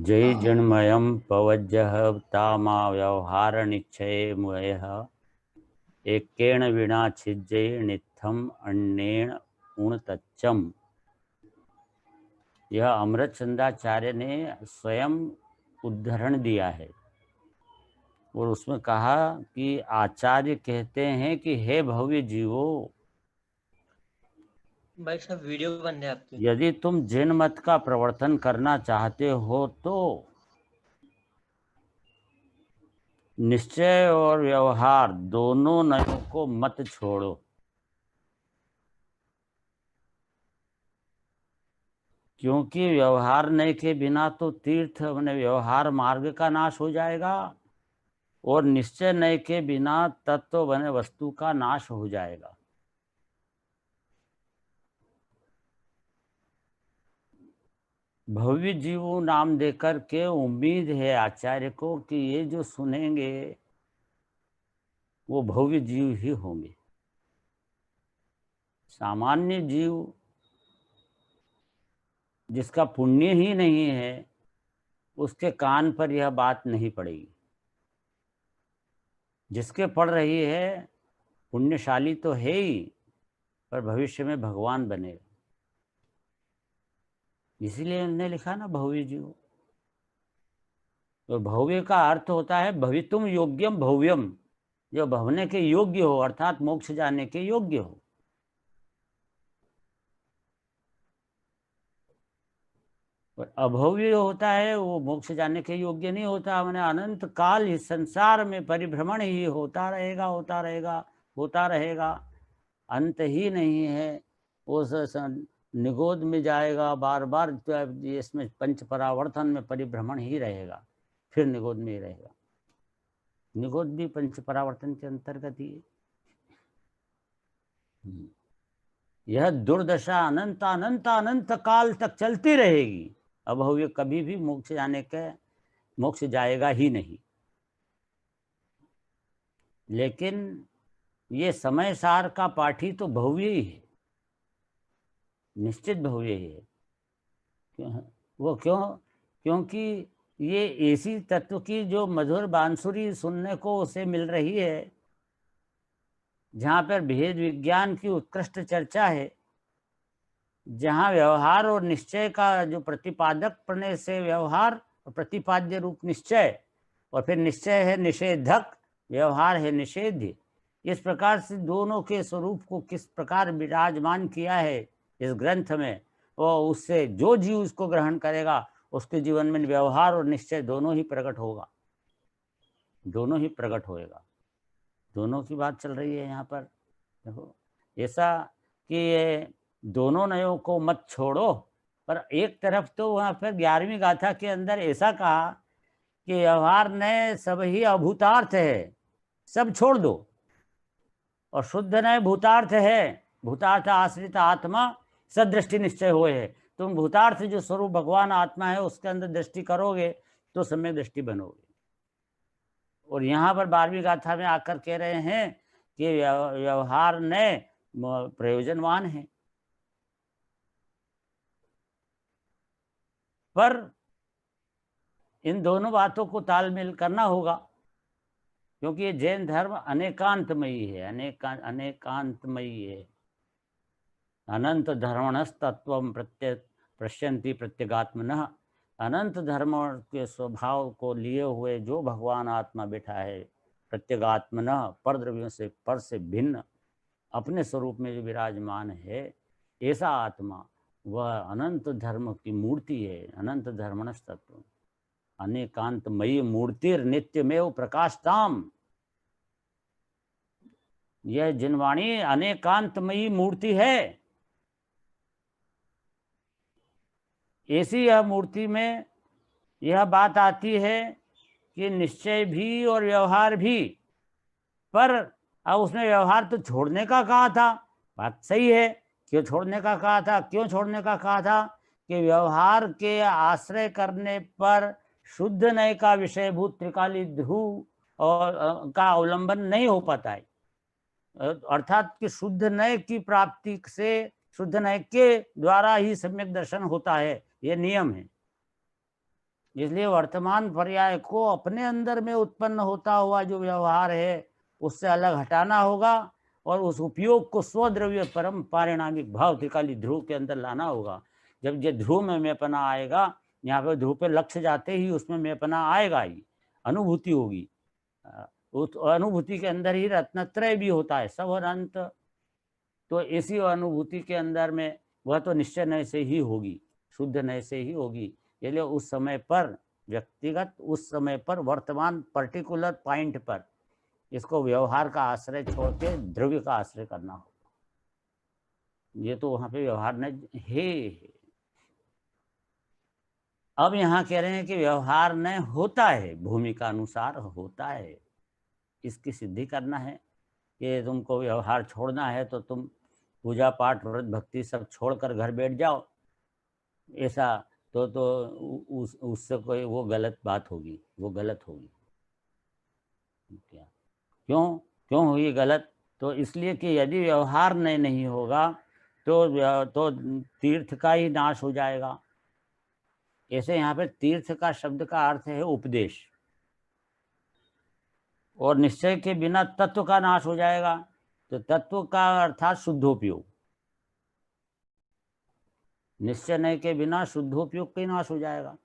जय हाँ। जन्मयम पवज्जह तामा व्यवहार निश्चय मुयः एकेण विना छिज्जय नित्थम अन्येण उणतच्चम। यह अमृत चंदाचार्य ने स्वयं उद्धरण दिया है और उसमें कहा कि आचार्य कहते हैं कि हे भव्य जीवो, भाई साहब वीडियो बन रहे आपके। यदि तुम जैन मत का प्रवर्तन करना चाहते हो तो निश्चय और व्यवहार दोनों नयों को मत छोड़ो। क्योंकि व्यवहार नय के बिना तो तीर्थ अपने व्यवहार मार्ग का नाश हो जाएगा और निश्चय नय के बिना तत्व बने वस्तु का नाश हो जाएगा। भव्य जीवो नाम देकर के उम्मीद है आचार्य को कि ये जो सुनेंगे वो भव्य जीव ही होंगे। सामान्य जीव जिसका पुण्य ही नहीं है उसके कान पर यह बात नहीं पड़ेगी। जिसके पड़ रही है पुण्यशाली तो है ही, पर भविष्य में भगवान बनेगा। इसीलिए उन्होंने लिखा ना भव्य जीव। तो भव्य का अर्थ होता है भवितुम योग्यम भव्यम, जो भवने के योग्य हो अर्थात मोक्ष जाने के योग्य हो। और अभव्य होता है वो मोक्ष जाने के योग्य नहीं होता। मैंने अनंत काल इस संसार में परिभ्रमण ही होता रहेगा होता रहेगा होता रहेगा, अंत ही नहीं है। उस निगोद में जाएगा बार बार, इसमें पंच परावर्तन में परिभ्रमण ही रहेगा, फिर निगोद में ही रहेगा। निगोद भी पंच परावर्तन के अंतर्गत ही है। यह दुर्दशा अनंत अनंत अनंत काल तक चलती रहेगी। अभव्य कभी भी मोक्ष जाएगा ही नहीं। लेकिन ये समय सार का पाठी तो भव्य ही है, निश्चित भव्य ही है। वो क्यों? क्योंकि ये ऐसी तत्व की जो मधुर बांसुरी सुनने को उसे मिल रही है, जहाँ पर भेद विज्ञान की उत्कृष्ट चर्चा है, जहाँ व्यवहार और निश्चय का जो प्रतिपादक पढ़ने से व्यवहार और प्रतिपाद्य रूप निश्चय, और फिर निश्चय है निषेधक, व्यवहार है निषेध्य। इस प्रकार से दोनों के स्वरूप को किस प्रकार विराजमान किया है इस ग्रंथ में, और उससे जो जीव इसको ग्रहण करेगा उसके जीवन में व्यवहार और निश्चय दोनों ही प्रकट होगा, दोनों ही प्रकट होएगा। दोनों की बात चल रही है यहाँ पर। देखो ऐसा कि ये दोनों नयों को मत छोड़ो, पर एक तरफ तो वहाँ पर 11वीं गाथा के अंदर ऐसा कहा कि व्यवहार नय सब ही अभूतार्थ है, सब छोड़ दो, और शुद्ध नय भूतार्थ है, भूतार्थ आश्रित आत्मा सदृष्टि निश्चय हुए है। तुम भूतार्थ जो स्वरूप भगवान आत्मा है उसके अंदर दृष्टि करोगे तो सम्यक दृष्टि बनोगे। और यहाँ पर 12वीं गाथा में आकर कह रहे हैं कि व्यवहार नय प्रयोजनवान है, पर इन दोनों बातों को तालमेल करना होगा, क्योंकि ये जैन धर्म अनेकांतमयी है, अनेकांतमयी है। अनंत धर्मणस्तत्व पश्यन्ति प्रत्यगात्मनः। अनंत धर्म के स्वभाव को लिए हुए जो भगवान आत्मा बैठा है, प्रत्यगात्मनः पर द्रव्यों से पर से भिन्न अपने स्वरूप में जो विराजमान है, ऐसा आत्मा वह अनंत धर्म की मूर्ति है। अनंत धर्मणस तत्व अनेकांतमयी मूर्तिर नित्यमेव प्रकाशताम। यह जिनवाणी अनेकांतमयी मूर्ति है। ऐसी यह मूर्ति में यह बात आती है कि निश्चय भी और व्यवहार भी, पर अब उसने व्यवहार तो छोड़ने का कहा था, बात सही है। क्यों छोड़ने का कहा था? क्यों छोड़ने का कहा था? कि व्यवहार के आश्रय करने पर शुद्ध नय का विषयभूत त्रिकाली ध्रुव और का अवलंबन नहीं हो पाता है। अर्थात कि शुद्ध नय की प्राप्ति से शुद्ध नय के द्वारा ही सम्यक दर्शन होता है, यह नियम है। इसलिए वर्तमान पर्याय को अपने अंदर में उत्पन्न होता हुआ जो व्यवहार है उससे अलग हटाना होगा और उस उपयोग को स्वद्रव्य परम पारिणामिक भाव त्रिकाली ध्रुव के अंदर लाना होगा। जब ये ध्रुव में मैंपना आएगा, यहाँ पे ध्रुव पे लक्ष्य जाते ही उसमें मैंपना आएगा ही, अनुभूति होगी। उस अनुभूति के अंदर ही रत्नत्रय भी होता है, सब और अंत। तो इसी अनुभूति के अंदर में वह तो निश्चय नय से ही होगी, शुद्ध नय से ही होगी। इसलिए उस समय पर व्यक्तिगत, उस समय पर वर्तमान पर्टिकुलर पॉइंट पर इसको व्यवहार का आश्रय छोड़ के द्रव्य का आश्रय करना होगा। ये तो वहां पे व्यवहार न है। अब यहाँ कह रहे हैं कि व्यवहार न होता है, भूमिका अनुसार होता है। इसकी सिद्धि करना है कि तुमको व्यवहार छोड़ना है तो तुम पूजा पाठ व्रत भक्ति सब छोड़कर घर बैठ जाओ, ऐसा तो उससे कोई वो गलत बात होगी, वो गलत होगी। क्या क्यों क्यों हुई गलत? तो इसलिए कि यदि व्यवहार नहीं होगा तो तीर्थ का ही नाश हो जाएगा। ऐसे यहाँ पे तीर्थ का शब्द का अर्थ है उपदेश, और निश्चय के बिना तत्व का नाश हो जाएगा। तो तत्व का अर्थात शुद्धोपयोग, निश्चय नहीं के बिना शुद्धोपयोग का ही नाश हो जाएगा।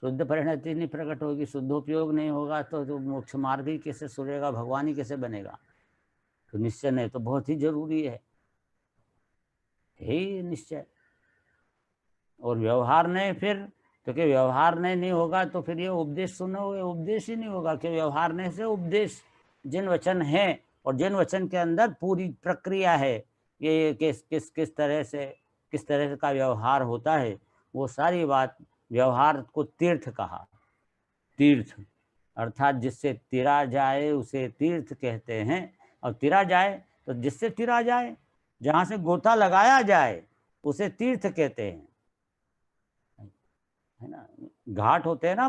शुद्ध परिणति नहीं प्रकट होगी, शुद्धोपयोग नहीं होगा तो मोक्ष मार्ग ही कैसे सुनेगा, भगवान ही कैसे बनेगा। तो निश्चय नहीं तो बहुत ही जरूरी है ही निश्चय। और व्यवहार नहीं, फिर तो कि व्यवहार नहीं होगा तो फिर ये उपदेश सुनोगे, उपदेश ही नहीं होगा। कि व्यवहार नहीं से उपदेश जिन वचन है और जिन वचन के अंदर पूरी प्रक्रिया है, ये किस किस किस तरह से किस तरह का व्यवहार होता है, वो सारी बात व्यवहार को तीर्थ कहा। तीर्थ अर्थात जिससे तिरा जाए उसे तीर्थ कहते हैं। और तिरा जाए तो जिससे तिरा जाए, जहाँ से गोता लगाया जाए उसे तीर्थ कहते हैं, है ना। घाट होते हैं ना,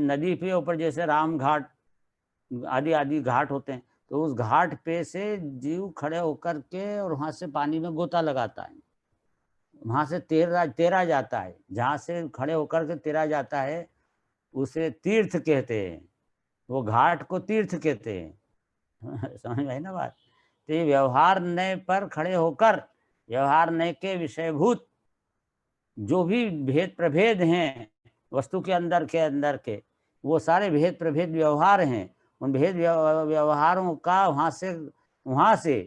नदी पे ऊपर जैसे राम घाट आदि आदि घाट होते हैं, तो उस घाट पे से जीव खड़े होकर के और वहां से पानी में गोता लगाता है, वहां से तेरा जाता है, जहाँ से खड़े होकर के तेरा जाता है उसे तीर्थ कहते हैं। वो घाट को तीर्थ कहते हैं। समझ में आई ना बात। तो ये व्यवहार नए पर खड़े होकर व्यवहार नए के विषयभूत जो भी भेद प्रभेद हैं वस्तु के अंदर के वो सारे भेद प्रभेद व्यवहार हैं। उन भेद व्यवहारों का वहां से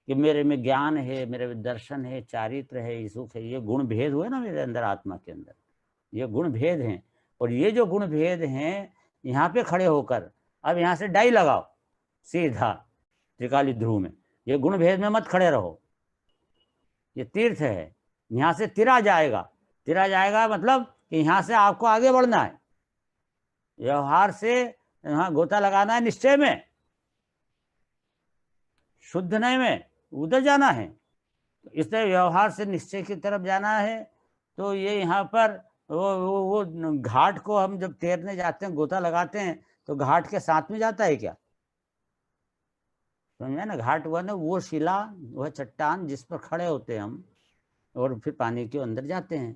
कि मेरे में ज्ञान है, मेरे में दर्शन है, चारित्र है, सुख है, ये गुण भेद हुए ना मेरे अंदर, आत्मा के अंदर ये गुण भेद हैं। और ये जो गुण भेद हैं यहाँ पे खड़े होकर अब यहाँ से डाई लगाओ सीधा त्रिकाली ध्रुव में, ये गुण भेद में मत खड़े रहो, ये तीर्थ है। यहाँ से तिरा जाएगा मतलब कि यहाँ से आपको आगे बढ़ना है, व्यवहार से यहाँ गोता लगाना है निश्चय में, शुद्ध नहीं में उधर जाना है। इसलिए व्यवहार से निश्चय की तरफ जाना है। तो ये यहाँ पर वो घाट को हम जब तैरने जाते हैं, गोता लगाते हैं, तो घाट के साथ में जाता है क्या? समझे ना। घाट हुआ ना वो शिला, वह चट्टान जिस पर खड़े होते हैं हम और फिर पानी के अंदर जाते हैं।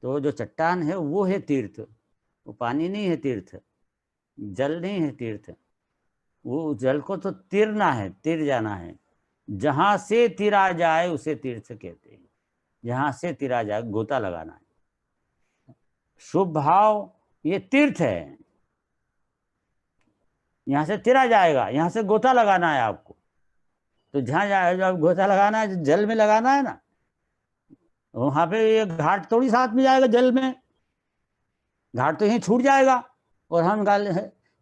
तो जो चट्टान है वो है तीर्थ, वो पानी नहीं है तीर्थ, जल नहीं है तीर्थ। वो जल को तो तीरना है, तीर जाना है। जहां से तिरा जाए उसे तीर्थ कहते हैं, जहां से तिरा जाए गोता लगाना है। शुभ भाव ये तीर्थ है, यहां से तिरा जाएगा, यहां से गोता लगाना है आपको। तो जहां जाएगा गोता लगाना है, जल में लगाना है ना, वहां पे ये घाट थोड़ी साथ में जाएगा जल में, घाट तो यहीं छूट जाएगा। और हम गाल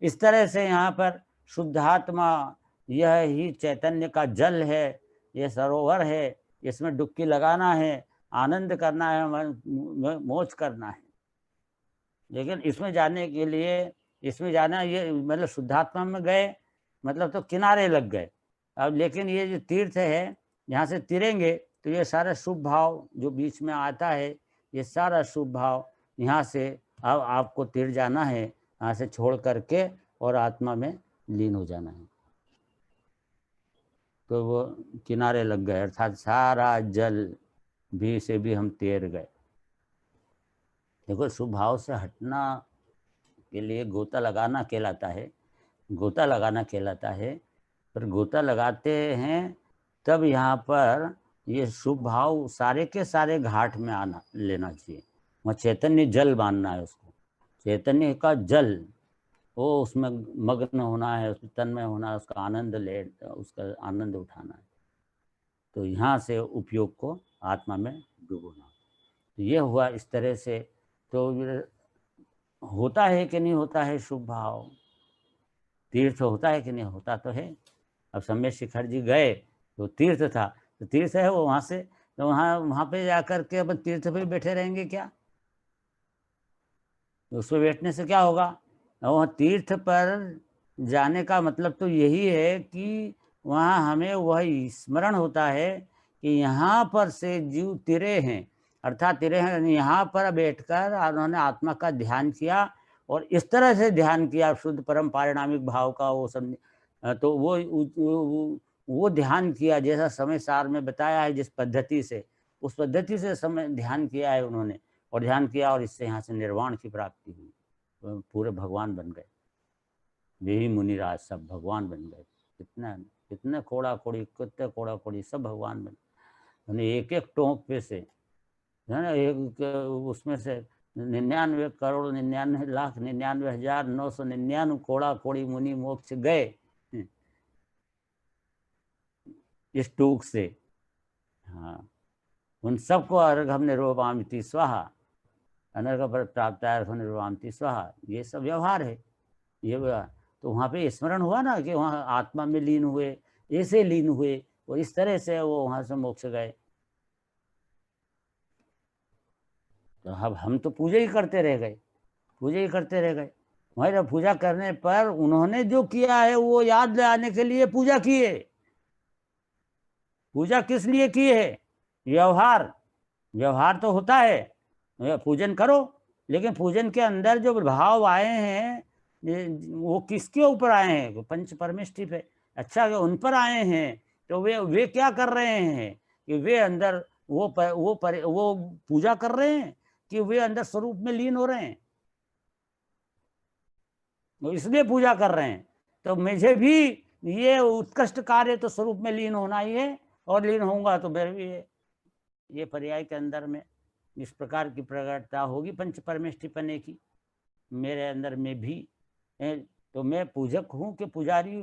इस तरह से यहाँ पर शुद्धात्मा यह ही चैतन्य का जल है, यह सरोवर है, इसमें डुबकी लगाना है, आनंद करना है, मौज करना है। लेकिन इसमें जाने के लिए, इसमें जाना ये मतलब शुद्धात्मा में गए मतलब तो किनारे लग गए। अब लेकिन ये जो तीर्थ है यहाँ से तिरेंगे तो ये सारा शुभ भाव जो बीच में आता है, ये सारा शुभ भाव यहाँ से अब आपको तिर जाना है, यहाँ से छोड़ करके और आत्मा में लीन हो जाना है। तो वो किनारे लग गए, अर्थात सारा जल भी से भी हम तैर गए। देखो, शुभ भाव से हटना के लिए गोता लगाना कहलाता है, गोता लगाना कहलाता है। पर गोता लगाते हैं तब यहाँ पर ये शुभ भाव सारे के सारे घाट में आना लेना चाहिए। वहाँ चैतन्य जल मानना है उसको, चैतन्य का जल, वो उसमें मग्न होना है, उसमें तन्मय होना है, उसका उसका आनंद उठाना है। तो यहाँ से उपयोग को आत्मा में डुबोना। तो ये हुआ इस तरह से। तो होता है कि नहीं होता है शुभ भाव, तीर्थ होता है कि नहीं होता तो है। अब सम्य शिखर जी गए तो तीर्थ था, तो तीर्थ है वो, वहाँ से तो वहाँ पे जाकर के अपन तीर्थ पे बैठे रहेंगे क्या? तो उस पर बैठने से क्या होगा? वहाँ तीर्थ पर जाने का मतलब तो यही है कि वहाँ हमें वह स्मरण होता है कि यहाँ पर से जीव तिरे हैं, अर्थात तिरे हैं, यहाँ पर बैठकर उन्होंने आत्मा का ध्यान किया और इस तरह से ध्यान किया शुद्ध परम पारिणामिक भाव का, वो सब। तो वो ध्यान किया जैसा समय सार में बताया है, जिस पद्धति से, उस पद्धति से समय ध्यान किया है उन्होंने, और ध्यान किया, और इससे यहाँ से निर्वाण की प्राप्ति हुई। तो पूरे भगवान बन गए, यही मुनिराज सब भगवान बन गए। कितना कितने कोड़ा कोड़ी, कितने कोड़ा कोड़ी, सब भगवान बन, यानी एक एक टोंक पे से, है ना, एक उसमें से 99,99,99,999 कोड़ा कोड़ी मुनि मोक्ष गए इस टूक से। हाँ, उन सबको अर्घ निरूपमामि स्वाहा, अनर्घ पर प्राप्ताय निरूपमामि स्वाहा, ये सब व्यवहार है, ये व्यवहार। तो वहाँ पे स्मरण हुआ ना कि वहाँ आत्मा में लीन हुए, ऐसे लीन हुए, और इस तरह से वो वहाँ से मोक्ष गए। तो अब हम तो पूजा ही करते रह गए, पूजा ही करते रह गए। हमारे पूजा करने पर उन्होंने जो किया है वो याद दिलाने के लिए पूजा की है। पूजा किस लिए की है? व्यवहार, व्यवहार तो होता है, पूजन करो, लेकिन पूजन के अंदर जो भाव आए हैं वो किसके ऊपर आए हैं? पंच परमेष्टि पे। अच्छा, कि उन पर आए हैं, तो वे क्या कर रहे हैं कि वे अंदर वो पूजा कर रहे हैं कि वे अंदर स्वरूप में लीन हो रहे हैं, वो इसलिए पूजा कर रहे हैं। तो मुझे भी ये उत्कृष्ट कार्य तो स्वरूप में लीन होना ही है, और लीन होऊंगा तो मेरे भी ये पर्याय के अंदर में इस प्रकार की प्रकटता होगी पंच परमेष्टि पने की मेरे अंदर में भी। तो मैं पूजक हूँ कि पुजारी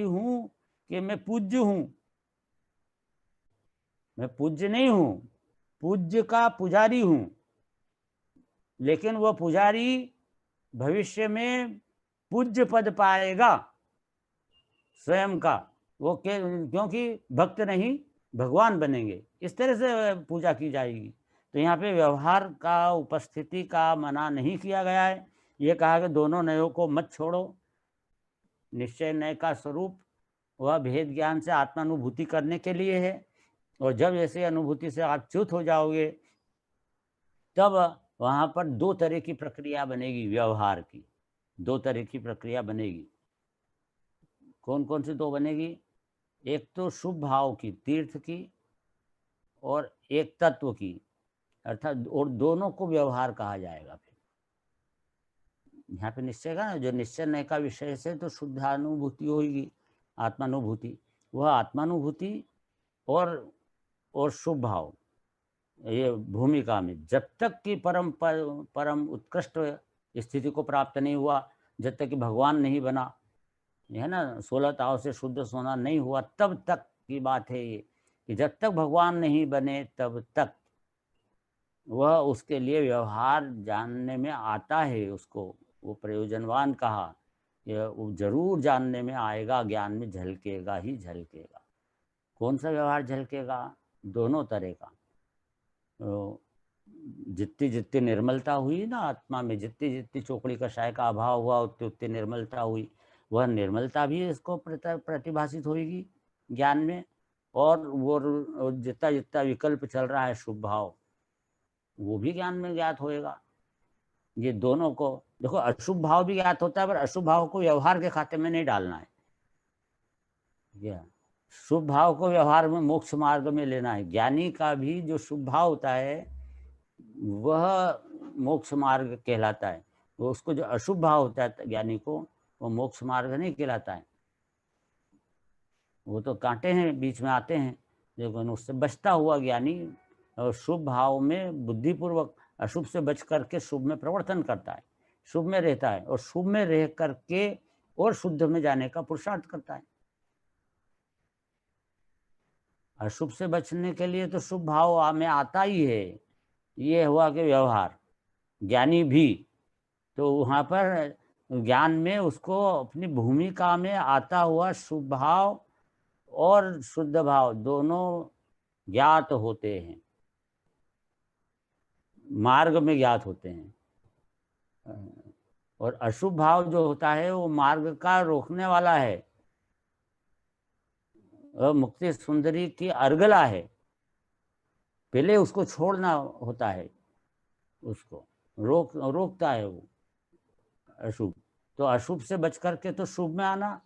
हूँ कि मैं पूज्य हूँ? मैं पूज्य नहीं हूँ, पूज्य का पुजारी हूँ। लेकिन वह पुजारी भविष्य में पूज्य पद पाएगा स्वयं का, वो क्योंकि भक्त नहीं भगवान बनेंगे, इस तरह से पूजा की जाएगी। तो यहाँ पे व्यवहार का, उपस्थिति का मना नहीं किया गया है। ये कहा कि दोनों नयों को मत छोड़ो। निश्चय नय का स्वरूप वह भेद ज्ञान से आत्मानुभूति करने के लिए है, और जब ऐसे अनुभूति से आप च्युत हो जाओगे तब वहाँ पर दो तरह की प्रक्रिया बनेगी व्यवहार की, दो तरह की प्रक्रिया बनेगी। कौन कौन सी दो बनेगी? एक तो शुभ भाव की, तीर्थ की, और एक तत्व की, अर्थात, और दोनों को व्यवहार कहा जाएगा। फिर यहाँ पे निश्चय का ना, जो निश्चय नय का विषय से तो शुद्धानुभूति होगी, आत्मानुभूति, वह आत्मानुभूति और शुभ भाव, ये भूमिका में जब तक कि परम उत्कृष्ट स्थिति को प्राप्त नहीं हुआ, जब तक कि भगवान नहीं बना, है ना, 16 ताव से शुद्ध सोना नहीं हुआ, तब तक की बात है ये, कि जब तक भगवान नहीं बने तब तक वह उसके लिए व्यवहार जानने में आता है। उसको वो प्रयोजनवान कहा, वो जरूर जानने में आएगा, ज्ञान में झलकेगा ही झलकेगा। कौन सा व्यवहार झलकेगा? दोनों तरह का। तो जितनी जितनी निर्मलता हुई ना आत्मा में, जितनी जितनी चोकड़ी कषाय का अभाव हुआ, उतनी उतनी निर्मलता हुई, वह निर्मलता भी इसको प्रतिभाषित होगी ज्ञान में। और वो जितना जितना विकल्प चल रहा है शुभ भाव, वो भी ज्ञान में ज्ञात होएगा। ये दोनों को देखो, अशुभ भाव भी ज्ञात होता है, पर अशुभ भाव को व्यवहार के खाते में नहीं डालना है। शुभ भाव को व्यवहार में, मोक्ष मार्ग में लेना है। ज्ञानी का भी जो शुभ भाव होता है वह मोक्ष मार्ग कहलाता है। वो उसको जो अशुभ भाव होता है ज्ञानी को, वो मोक्ष मार्ग नहीं कहलाता है। वो तो कांटे हैं बीच में आते हैं, लेकिन उससे बचता हुआ ज्ञानी और शुभ भाव में बुद्धिपूर्वक अशुभ से बच करके शुभ में प्रवर्तन करता है, शुभ में रहता है और शुभ में रह करके और शुद्ध में जाने का पुरुषार्थ करता है। अशुभ से बचने के लिए तो शुभ भाव में आता ही है। ये हुआ कि व्यवहार ज्ञानी भी तो वहाँ पर ज्ञान में उसको अपनी भूमिका में आता हुआ शुभ भाव और शुद्ध भाव दोनों ज्ञात होते हैं, मार्ग में ज्ञात होते हैं। और अशुभ भाव जो होता है वो मार्ग का रोकने वाला है, मुक्ति सुंदरी की अर्गला है, पहले उसको छोड़ना होता है, उसको रोकता है वो अशुभ। तो अशुभ से बच करके तो शुभ में आना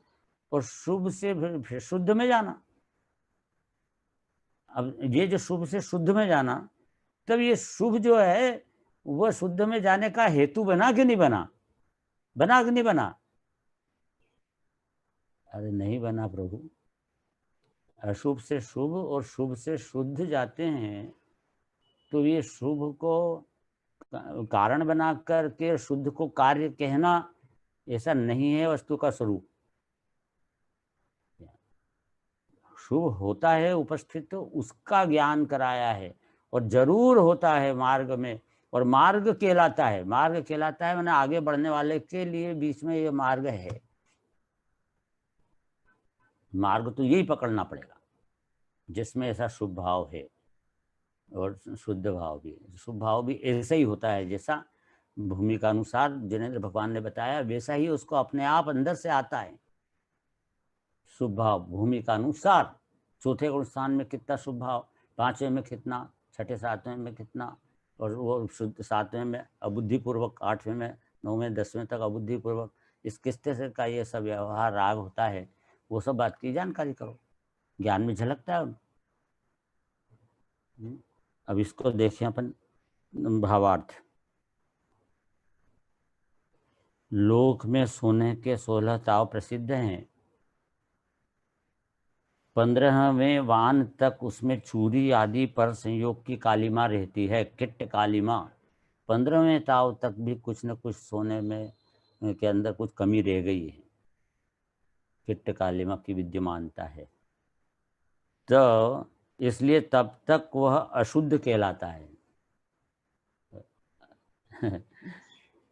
और शुभ से फिर शुद्ध में जाना। अब ये जो शुभ से शुद्ध में जाना, तब ये शुभ जो है वह शुद्ध में जाने का हेतु बना कि नहीं बना? बना कि नहीं बना? अरे नहीं बना प्रभु। अशुभ से शुभ और शुभ से शुद्ध जाते हैं, तो ये शुभ को कारण बना करके शुद्ध को कार्य कहना ऐसा नहीं है वस्तु का स्वरूप। शुभ होता है उपस्थित, तो उसका ज्ञान कराया है और जरूर होता है मार्ग में, और मार्ग कहलाता है। मार्ग कहलाता है मैंने आगे बढ़ने वाले के लिए बीच में ये मार्ग है। मार्ग तो यही पकड़ना पड़ेगा जिसमें ऐसा शुभ भाव है और शुद्ध भाव भी। शुभ भाव भी ऐसा ही होता है जैसा भूमिका अनुसार जिन्हें भगवान ने बताया, वैसा ही उसको अपने आप अंदर से आता है शुभ भाव भूमिका अनुसार। चौथे गुण स्थान में कितना शुभ भाव, पांचवें में कितना, छठे सातवें में कितना, और वो शुद्ध सातवें में अबुद्धिपूर्वक, आठवें में, नौवें दसवें तक अबुद्धिपूर्वक, इस किस्ते से का ये सब व्यवहार राग होता है। वो सब बात की जानकारी करो, ज्ञान में झलकता है। अब इसको देखें अपन भावार्थ। लोक में सोने के 16 ताव प्रसिद्ध हैं। 15वें वान तक उसमें चूरी आदि पर संयोग की कालिमा रहती है, किट्ट कालिमा। 15वें ताव तक भी कुछ न कुछ सोने में के अंदर कुछ कमी रह गई है, किट्ट कालिमा की विद्यमानता है। तो इसलिए तब तक वह अशुद्ध कहलाता है।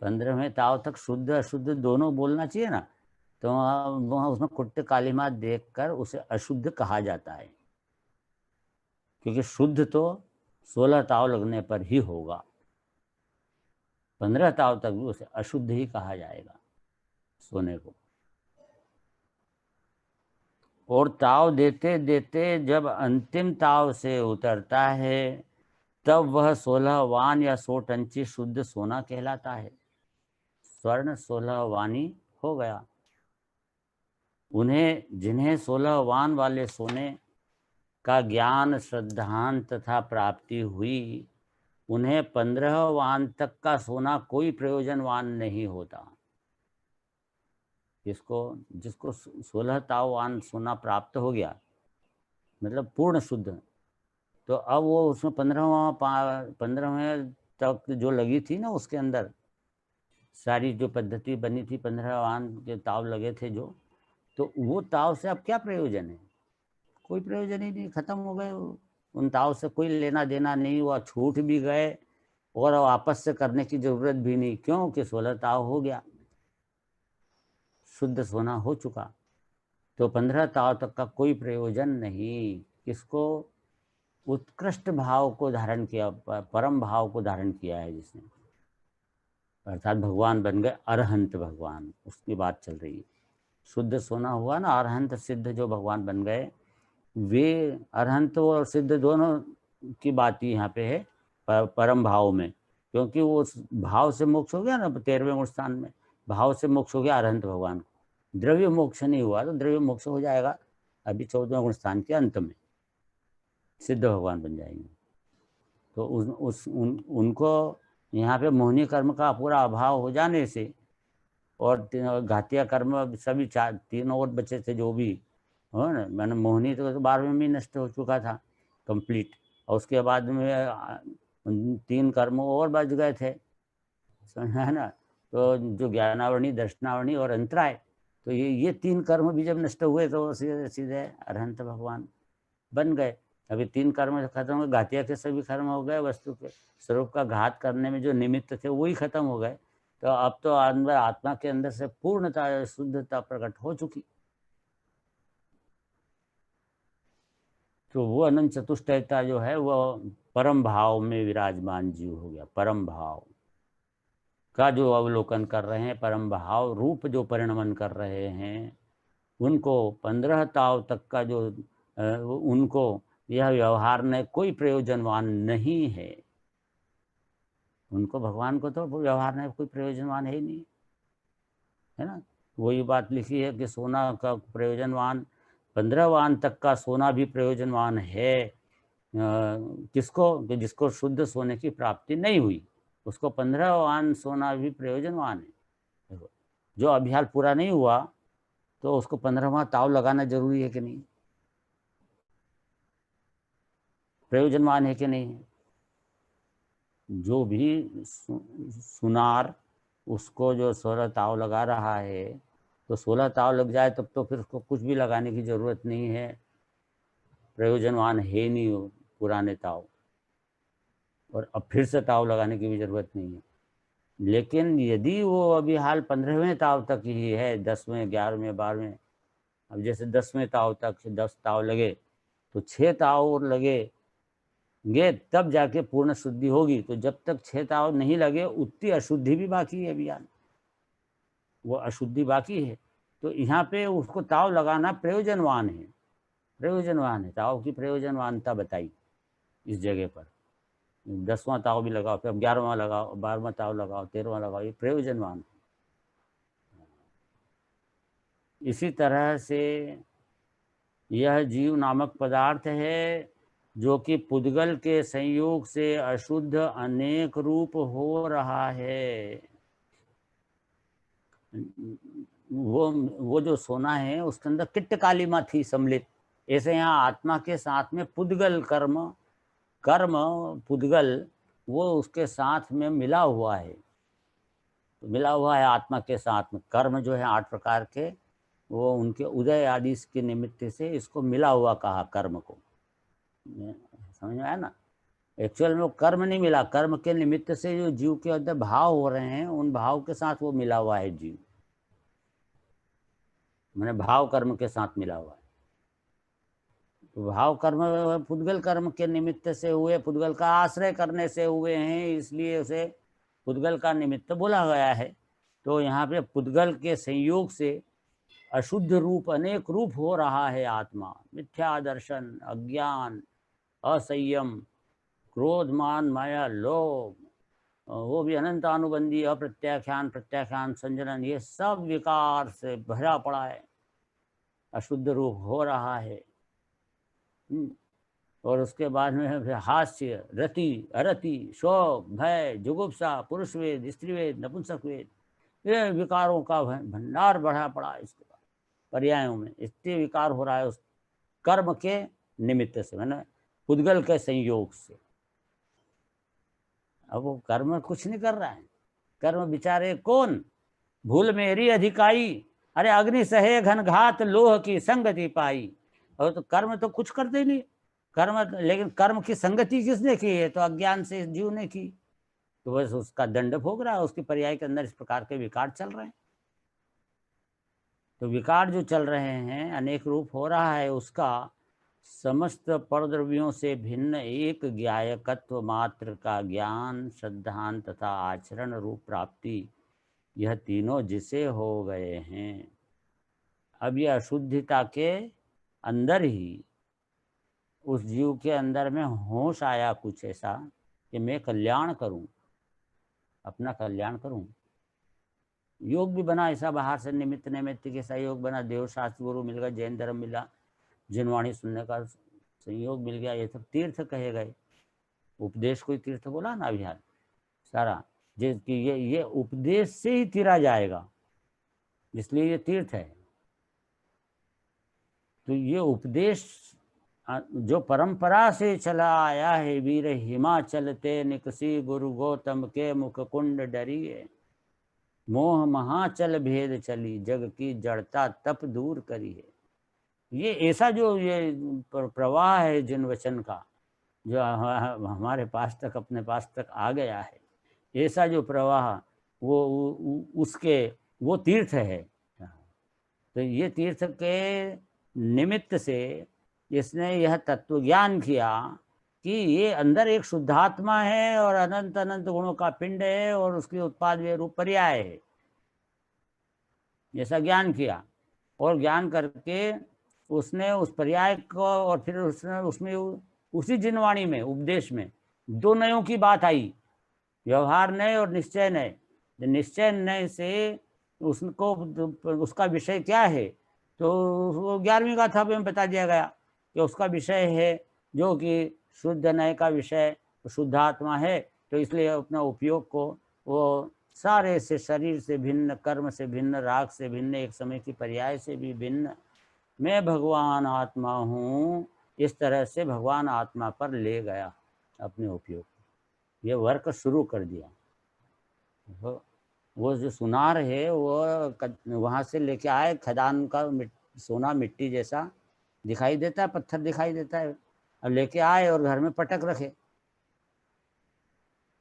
15वें ताव तक शुद्ध अशुद्ध दोनों बोलना चाहिए ना, तो वहाँ उसमें कुट्ट कालिमा देखकर उसे अशुद्ध कहा जाता है, क्योंकि शुद्ध तो 16 ताव लगने पर ही होगा। 15 ताव तक भी उसे अशुद्ध ही कहा जाएगा सोने को। और ताव देते देते जब अंतिम ताव से उतरता है, तब वह 16 वान या 100 टंची शुद्ध सोना कहलाता है। स्वर्ण 16 वानी हो गया। जिन्हें 16 वान वाले सोने का ज्ञान, श्रद्धान तथा प्राप्ति हुई, उन्हें 15 वान तक का सोना कोई प्रयोजनवान नहीं होता। जिसको 16 ताव वान सोना प्राप्त हो गया, मतलब पूर्ण शुद्ध, तो अब वो उसमें 15वें तक जो लगी थी ना, उसके अंदर सारी जो पद्धति बनी थी, 15 वान के ताव लगे थे जो, तो वो ताव से अब क्या प्रयोजन है? कोई प्रयोजन ही नहीं, खत्म हो गए। उन ताव से कोई लेना देना नहीं हुआ, छूट भी गए और वापस से करने की जरूरत भी नहीं। क्यों कि 16 ताव हो गया, शुद्ध सोना हो चुका। तो 15 ताव तक का कोई प्रयोजन नहीं। किसको? उत्कृष्ट भाव को धारण किया, परम भाव को धारण किया है जिसने, अर्थात भगवान बन गए, अरहंत भगवान, उसकी बात चल रही है। शुद्ध सोना हुआ ना, अरहंत सिद्ध जो भगवान बन गए, वे अरहंत और सिद्ध दोनों की बात यहाँ पे है परम भाव में। क्योंकि वो भाव से मोक्ष हो गया ना 13वें गुण स्थान में, भाव से मोक्ष हो गया अरहंत भगवान को। द्रव्य मोक्ष नहीं हुआ, तो द्रव्य मोक्ष हो जाएगा अभी 14वें गुण स्थान के अंत में, सिद्ध भगवान बन जाएंगे। तो उनको यहाँ पे मोहनी कर्म का पूरा अभाव हो जाने से और घातिया कर्म सभी तीन और बचे थे जो भी हो ना, मैंने मोहनी तो 12वें में नष्ट हो चुका था कंप्लीट, और उसके बाद में 3 कर्म और बच गए थे, समझा है ना। तो जो ज्ञानावरणी, दर्शनावरणी और अंतराय, तो ये 3 कर्म भी जब नष्ट हुए तो सीधे सीधे अरहंत भगवान बन गए। अभी 3 कर्म खत्म हो गए, घातिया के सभी कर्म हो गए, वस्तु के स्वरूप का घात करने में जो निमित्त थे वही खत्म हो गए। तो अब तो अंदर आत्मा के अंदर से पूर्णता शुद्धता प्रकट हो चुकी। तो वो अनंत चतुष्टयता जो है वो परम भाव में विराजमान जीव हो गया। परम भाव का जो अवलोकन कर रहे हैं, परम भाव रूप जो परिणमन कर रहे हैं, उनको 15 ताव तक का जो उनको यह व्यवहार में कोई प्रयोजनवान नहीं है। उनको, भगवान को तो व्यवहार में कोई प्रयोजनवान है ही नहीं, है ना। वही बात लिखी है कि सोना का प्रयोजनवान 15 वान तक का सोना भी प्रयोजनवान है। किसको? कि जिसको शुद्ध सोने की प्राप्ति नहीं हुई, उसको 15 वान सोना भी प्रयोजनवान है। देखो, जो अभ्यास पूरा नहीं हुआ तो उसको 15वां ताव लगाना जरूरी है कि नहीं? प्रयोजनवान है कि नहीं है? जो भी सुनार उसको जो 16 ताव लगा रहा है, तो 16 ताव लग जाए तब तो फिर उसको कुछ भी लगाने की जरूरत नहीं है, प्रयोजनवान है नहीं हो पुराने ताव, और अब फिर से ताव लगाने की भी जरूरत नहीं है। लेकिन यदि वो अभी हाल 15वें ताव तक ही है, 10वें, 11वें, 12वें, अब जैसे 10वें ताव तक 10 ताव लगे तो 6 ताव और लगेंगे तब जाके पूर्ण शुद्धि होगी। तो जब तक 6 ताव नहीं लगे उतनी अशुद्धि भी बाकी है अभियान, वो अशुद्धि बाकी है। तो यहाँ पे उसको ताव लगाना प्रयोजनवान है, प्रयोजनवान है। ताव की प्रयोजनवानता बताई इस जगह पर। 10वां ताव भी लगाओ, फिर 11वां लगाओ, 12वां ताव लगाओ, 13वां लगाओ, ये प्रयोजनवान है। इसी तरह से यह जीव नामक पदार्थ है जो कि पुद्गल के संयोग से अशुद्ध अनेक रूप हो रहा है। वो जो सोना है उसके अंदर किट्ट कालिमा थी सम्मिलित। ऐसे यहाँ आत्मा के साथ में पुद्गल कर्म, कर्म पुद्गल वो उसके साथ में मिला हुआ है, मिला हुआ है आत्मा के साथ में। कर्म जो है 8 प्रकार के, वो उनके उदय आदि के निमित्त से इसको मिला हुआ कहा कर्म को। समझ में आया ना? एक्चुअल में वो कर्म नहीं मिला, कर्म के निमित्त से जो जीव के अंदर भाव हो रहे हैं उन भाव के साथ वो मिला हुआ है जीव, मैंने भाव कर्म के साथ मिला हुआ है। तो भाव कर्म पुद्गल कर्म के निमित्त से हुए, पुद्गल का आश्रय करने से हुए हैं, इसलिए उसे पुद्गल का निमित्त बोला गया है। तो यहाँ पे पुद्गल के संयोग से अशुद्ध रूप अनेक रूप हो रहा है आत्मा। मिथ्या दर्शन, अज्ञान, असंयम, क्रोध, मान, माया, लोभ, वो भी अनंतानुबंधी, अप्रत्याख्यान, प्रत्याख्यान, संजनन, ये सब विकार से भरा पड़ा है, अशुद्ध रूप हो रहा है। और उसके बाद में हास्य, रति, अरति, शोक, भय, जुगुप्सा, पुरुष वेद, स्त्री वेद, नपुंसक वेद, ये विकारों का भंडार बढ़ा पड़ा है। इसके बाद पर्यायों में इतने विकार हो रहा है उस कर्म के निमित्त से, मैंने पुद्गल के संयोग से। अब वो कर्म कुछ नहीं कर रहा है, कर्म बिचारे कौन? भूल मेरी अधिकाई, अरे अग्नि सहे घन घात लोह की संगति पाई। और तो कर्म तो कुछ करते ही नहीं कर्म, लेकिन कर्म की संगति किसने की है? तो अज्ञान से जीव ने की। तो बस उसका दंड भोग रहा है, उसके पर्याय के अंदर इस प्रकार के विकार चल रहे हैं। तो विकार जो चल रहे हैं, अनेक रूप हो रहा है, उसका समस्त परद्रव्यों से भिन्न एक ज्ञायकत्व मात्र का ज्ञान, श्रद्धान तथा आचरण रूप प्राप्ति, यह तीनों जिसे हो गए हैं। अब यह अशुद्धता के अंदर ही उस जीव के अंदर में होश आया कुछ ऐसा कि मैं कल्याण करूं, अपना कल्याण करूं। योग भी बना ऐसा, बाहर से निमित्त नैमित्त के सहयोग बना, देव शास्त्र गुरु मिल गया, जैन धर्म मिला, जिनवाणी सुनने का संयोग मिल गया, ये सब तीर्थ कहे गए। उपदेश कोई तीर्थ बोला ना अभियान, सारा, जिसकी ये उपदेश से ही तीरा जाएगा, इसलिए ये तीर्थ है। तो ये उपदेश जो परंपरा से चला आया है, वीर हिमाचल ते निकसी गुरु गौतम के मुख कुंड डरिए, मोह महाचल भेद चली जग की जड़ता तप दूर करिए। ये ऐसा जो ये प्रवाह है जिन वचन का, जो हमारे पास तक, अपने पास तक आ गया है, ऐसा जो प्रवाह वो उसके वो तीर्थ है। तो ये तीर्थ के निमित्त से इसने यह तत्व ज्ञान किया कि ये अंदर एक शुद्धात्मा है और अनंत अनंत गुणों का पिंड है और उसके उत्पाद वे रूप पर्याय है, ऐसा ज्ञान किया। और ज्ञान करके उसने उस पर्याय को, और फिर उसने उसमें उसी जिनवाणी में, उपदेश में दो नयों की बात आई, व्यवहार नय और निश्चय नय। निश्चय नय से उसको, उसका विषय क्या है, तो वो 11वीं गाथा में बता दिया गया कि उसका विषय है जो कि शुद्ध नय का विषय शुद्धात्मा है। तो इसलिए अपना उपयोग को वो सारे से, शरीर से भिन्न, कर्म से भिन्न, राग से भिन्न, एक समय की पर्याय से भी भिन्न, मैं भगवान आत्मा हूँ, इस तरह से भगवान आत्मा पर ले गया अपने उपयोग। ये वर्क शुरू कर दिया। वो जो सुनार है वो वहाँ से लेके आए, खदान का सोना मिट्टी जैसा दिखाई देता है, पत्थर दिखाई देता है, अब लेके आए और घर में पटक रखे।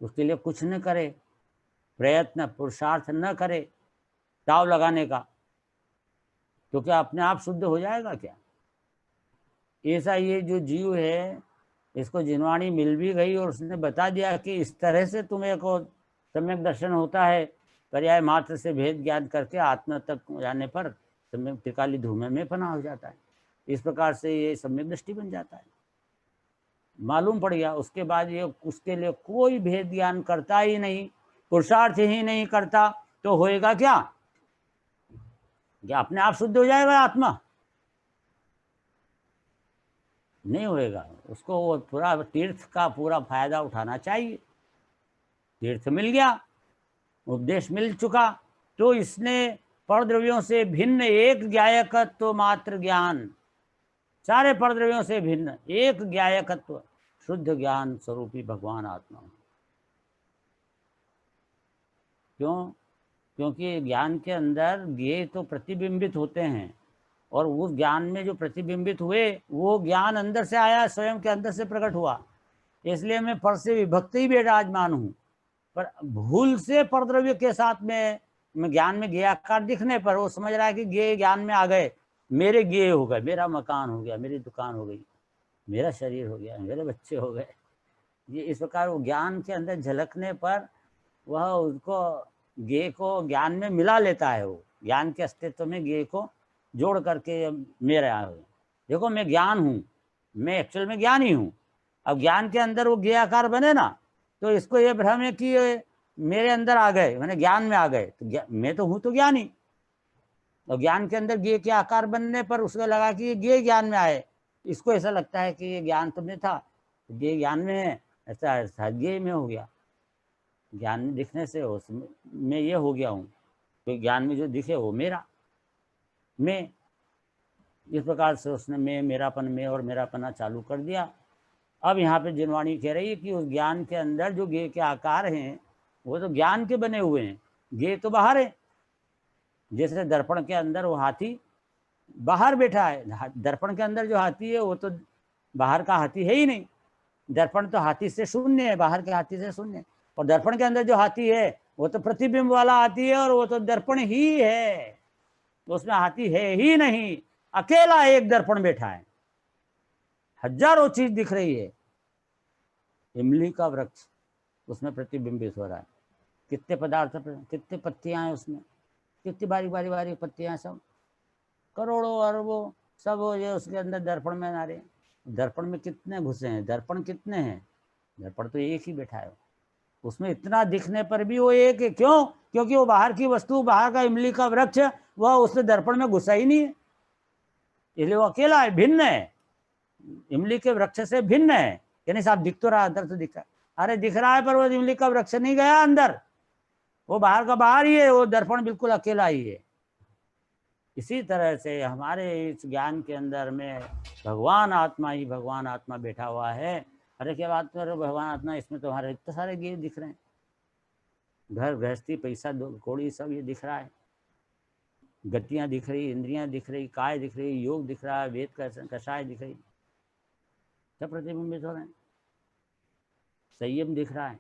उसके लिए कुछ न करे, प्रयत्न पुरुषार्थ न करे दाव लगाने का, तो क्या अपने आप शुद्ध हो जाएगा क्या? ऐसा ये जो जीव है, इसको जिनवाणी मिल भी गई और उसने बता दिया कि इस तरह से तुम्हें को सम्यक दर्शन होता है, पर्याय मात्र से भेद ज्ञान करके आत्मा तक जाने पर सम्यक त्रिकाली धूमे में फना हो जाता है। इस प्रकार से ये सम्यक दृष्टि बन जाता है। मालूम पड़ गया। उसके बाद ये उसके लिए कोई भेद ज्ञान करता ही नहीं, पुरुषार्थ ही नहीं करता, तो होएगा क्या? अपने आप शुद्ध हो जाएगा आत्मा? नहीं होएगा। उसको वो पूरा तीर्थ का पूरा फायदा उठाना चाहिए। तीर्थ मिल गया, उपदेश मिल चुका, तो इसने परद्रव्यों से भिन्न एक ज्ञायकत्व मात्र ज्ञान, सारे परद्रव्यों से भिन्न एक ज्ञायकत्व शुद्ध ज्ञान स्वरूपी भगवान आत्मा। क्यों? क्योंकि ज्ञान के अंदर ज्ञेय तो प्रतिबिंबित होते हैं, और उस ज्ञान में जो प्रतिबिंबित हुए वो ज्ञान अंदर से आया, स्वयं के अंदर से प्रकट हुआ। इसलिए मैं पर से विभक्त ही विराजमान हूँ, पर भूल से परद्रव्य के साथ में मैं ज्ञान में ज्ञेयाकार दिखने पर वो समझ रहा है कि ज्ञेय ज्ञान में आ गए, मेरे ज्ञेय हो गए, मेरा मकान हो गया, मेरी दुकान हो गई, मेरा शरीर हो गया, मेरे बच्चे हो गए। ये इस प्रकार वो ज्ञान के अंदर झलकने पर वह उसको ज्ञेय को ज्ञान में मिला लेता है। वो ज्ञान के अस्तित्व में ज्ञेय को जोड़ करके मेरा है। देखो मैं ज्ञान हूँ, मैं एक्चुअल में ज्ञानी हूँ। अब ज्ञान के अंदर वो ज्ञेय आकार बने ना, तो इसको ये भ्रम है कि मेरे अंदर आ गए, मैंने ज्ञान में आ गए, तो मैं तो हूँ तो ज्ञानी। और ज्ञान के अंदर ज्ञेय के आकार बनने पर उसको लगा कि ये ज्ञेय ज्ञान में आए, इसको ऐसा लगता है कि ये ज्ञान तो में था, ज्ञेय ज्ञान में है, ऐसा ज्ञेय में हो गया। ज्ञान में दिखने से मैं ये हो गया हूँ, तो ज्ञान में जो दिखे वो मेरा, मैं। इस प्रकार से उसने मैं, मेरापन, में और मेरापना चालू कर दिया। अब यहाँ पे जिनवाणी कह रही है कि उस ज्ञान के अंदर जो ज्ञेय के आकार हैं वो तो ज्ञान के बने हुए हैं, ज्ञेय तो बाहर है। जैसे दर्पण के अंदर वो हाथी बाहर बैठा है, दर्पण के अंदर जो हाथी है वो तो बाहर का हाथी है ही नहीं। दर्पण तो हाथी से शून्य है, बाहर के हाथी से शून्य। और दर्पण के अंदर जो हाथी है वो तो प्रतिबिंब वाला हाथी है, और वो तो दर्पण ही है, तो उसमें हाथी है ही नहीं, अकेला एक दर्पण बैठा है, हजारों चीज दिख रही है। इमली का वृक्ष उसमें प्रतिबिंबित हो रहा है, कितने पदार्थ, कितने पत्तियां हैं उसमें, कितनी बारी बारी बारी पत्तियां, सब करोड़ों अरबों सब ये उसके अंदर दर्पण में आ रहे हैं। दर्पण में कितने घुसे हैं, दर्पण कितने हैं? दर्पण तो एक ही बैठा है, उसमें इतना दिखने पर भी वो एक है। क्यों? क्योंकि वो बाहर की वस्तु, बाहर का इमली का वृक्ष, वह उसने दर्पण में घुसा ही नहीं है, इसलिए वो अकेला है, भिन्न है, इमली के वृक्ष से भिन्न है। यानी साहब दिख तो रहा, अंदर तो दिख रहा है, अरे दिख रहा है पर वो इमली का वृक्ष नहीं गया अंदर, वो बाहर का बाहर ही है, वो दर्पण बिल्कुल अकेला ही है। इसी तरह से हमारे इस ज्ञान के अंदर में भगवान आत्मा ही भगवान आत्मा बैठा हुआ है। अरे क्या बात कर रहे हो, भगवान आत्मा, इसमें तुम्हारे इतने सारे गेम दिख रहे हैं, घर गृहस्थी पैसा कौड़ी सब ये दिख रहा है, गतियां दिख रही, इंद्रियां दिख रही, काय दिख रही, योग दिख रहा है, वेद कषाय दिख रही, सब प्रतिबिंबित हो रहे हैं, संयम दिख रहा है,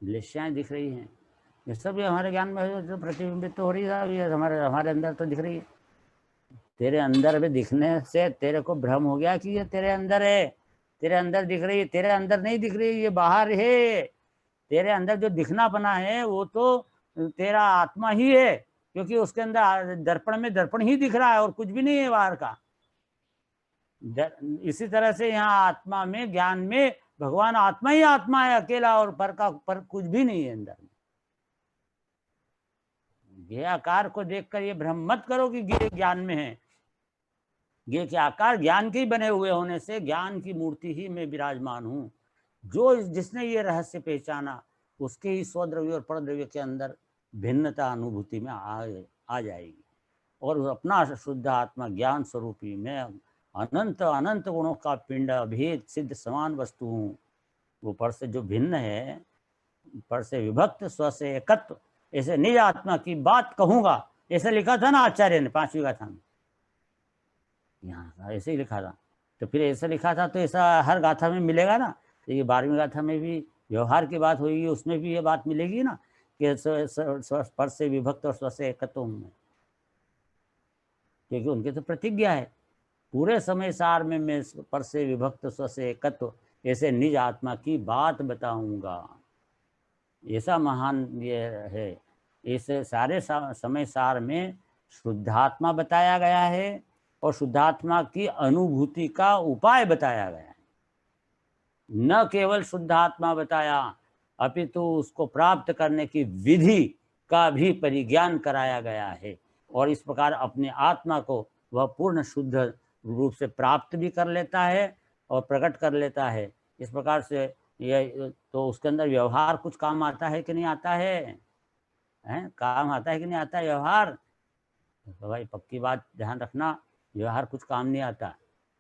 लेश्याएं दिख रही हैं, ये सब ये हमारे ज्ञान में जो प्रतिबिंबित तो हो रही है, ये हमारे अंदर तो दिख रही है। तेरे अंदर में दिखने से तेरे को भ्रम हो गया कि ये तेरे अंदर है, तेरे अंदर दिख रही है, तेरे अंदर नहीं दिख रही, ये बाहर है। तेरे अंदर जो दिखना बना है वो तो तेरा आत्मा ही है, क्योंकि उसके अंदर दर्पण में दर्पण ही दिख रहा है और कुछ भी नहीं है बाहर का। इसी तरह से यहाँ आत्मा में, ज्ञान में भगवान आत्मा ही आत्मा है अकेला, और पर कुछ भी नहीं है अंदर में। ये आकार को देखकर ये भ्रम मत करो कि ये ज्ञान में है। ये के आकार ज्ञान के ही बने हुए होने से ज्ञान की मूर्ति ही मैं विराजमान हूँ। जो जिसने ये रहस्य पहचाना उसके ही स्वद्रव्य और परद्रव्य के अंदर भिन्नता अनुभूति में आ जाएगी, और अपना शुद्ध आत्मा ज्ञान स्वरूपी में अनंत अनंत गुणों का पिंड अभेद सिद्ध समान वस्तु हूँ। वो पर से जो भिन्न है, पर से विभक्त, स्व से एकत्व, ऐसे निज आत्मा की बात कहूंगा, ऐसे लिखा था ना आचार्य ने 5वीं गाथा में, यहाँ ऐसे ही लिखा था। तो फिर ऐसा लिखा था तो ऐसा हर गाथा में मिलेगा ना, तो ये 12वीं गाथा में भी व्यवहार की बात होगी, उसमें भी ये बात मिलेगी ना कि पर से विभक्त और स्व से एकत्व हूँ, क्योंकि उनके तो प्रतिज्ञा है पूरे समय सार में मैं पर से विभक्त स्व से एकत्व ऐसे निज आत्मा की बात बताऊंगा। ऐसा महान ये है। ऐसे सारे समय सार में शुद्धात्मा बताया गया है और शुद्धात्मा की अनुभूति का उपाय बताया गया है। न केवल शुद्धात्मा बताया, अपितु उसको प्राप्त करने की विधि का भी परिज्ञान कराया गया है, और इस प्रकार अपने आत्मा को वह पूर्ण शुद्ध रूप से प्राप्त भी कर लेता है और प्रकट कर लेता है। इस प्रकार से यह तो उसके अंदर व्यवहार कुछ काम आता है कि नहीं आता है, काम आता है कि नहीं आता है व्यवहार? तो भाई पक्की बात ध्यान रखना, व्यवहार कुछ काम नहीं आता,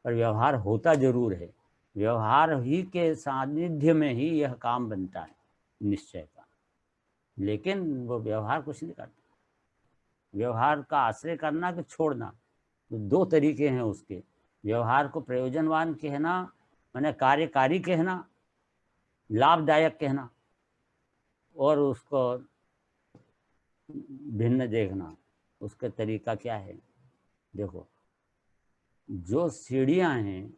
पर व्यवहार होता जरूर है। व्यवहार ही के सानिध्य में ही यह काम बनता है निश्चय का, लेकिन वो व्यवहार कुछ नहीं करता। व्यवहार का आश्रय करना कि छोड़ना, तो 2 तरीके हैं उसके। व्यवहार को प्रयोजनवान कहना, माने कार्यकारी कहना, लाभदायक कहना, और उसको भिन्न देखना। उसका तरीका क्या है? देखो, जो सीढ़ियां हैं,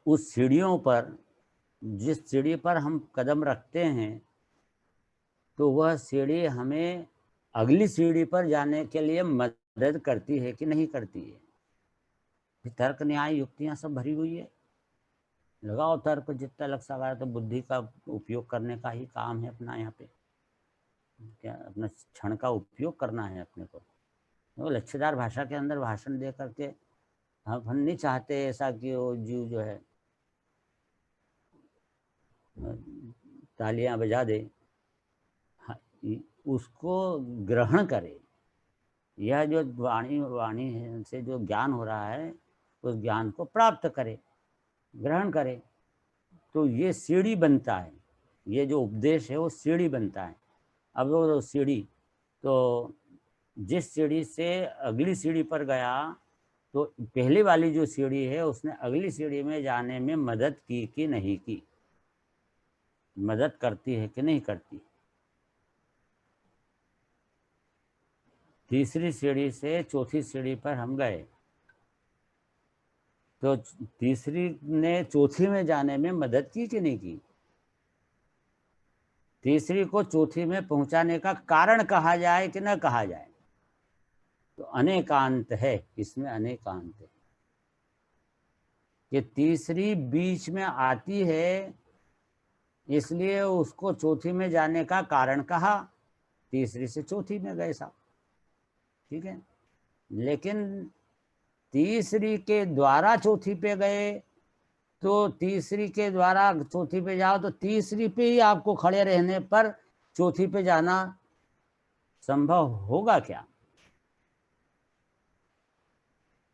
उस सीढ़ियों पर, जिस सीढ़ी पर हम कदम रखते हैं, तो वह सीढ़ी हमें अगली सीढ़ी पर जाने के लिए मदद करती है कि नहीं करती है? तर्क न्याय युक्तियां सब भरी हुई है, लगाओ तर्क जितना लग सका है, तो बुद्धि का उपयोग करने का ही काम है अपना। यहाँ पे क्या अपना क्षण का उपयोग करना है अपने को। तो लच्छेदार भाषा के अंदर भाषण दे करके हम नहीं चाहते ऐसा कि वो जीव जो है तालियां बजा दे, उसको ग्रहण करे। यह जो वाणी है से जो ज्ञान हो रहा है, उस ज्ञान को प्राप्त करे, ग्रहण करे, तो ये सीढ़ी बनता है। ये जो उपदेश है वो सीढ़ी बनता है। अब वो सीढ़ी, तो जिस सीढ़ी से अगली सीढ़ी पर गया, तो पहली वाली जो सीढ़ी है उसने अगली सीढ़ी में जाने में मदद की कि नहीं की? मदद करती है कि नहीं करती? तीसरी सीढ़ी से चौथी सीढ़ी पर हम गए, तो तीसरी ने चौथी में जाने में मदद की कि नहीं की? तीसरी को चौथी में पहुंचाने का कारण कहा जाए कि न कहा जाए? तो अनेकांत है इसमें, अनेकांत है कि तीसरी बीच में आती है, इसलिए उसको चौथी में जाने का कारण कहा, तीसरी से चौथी में गए साहब, ठीक है। लेकिन तीसरी के द्वारा चौथी पे गए तो तीसरी के द्वारा चौथी पे जाओ तो तीसरी पे ही आपको खड़े रहने पर चौथी पे जाना संभव होगा क्या?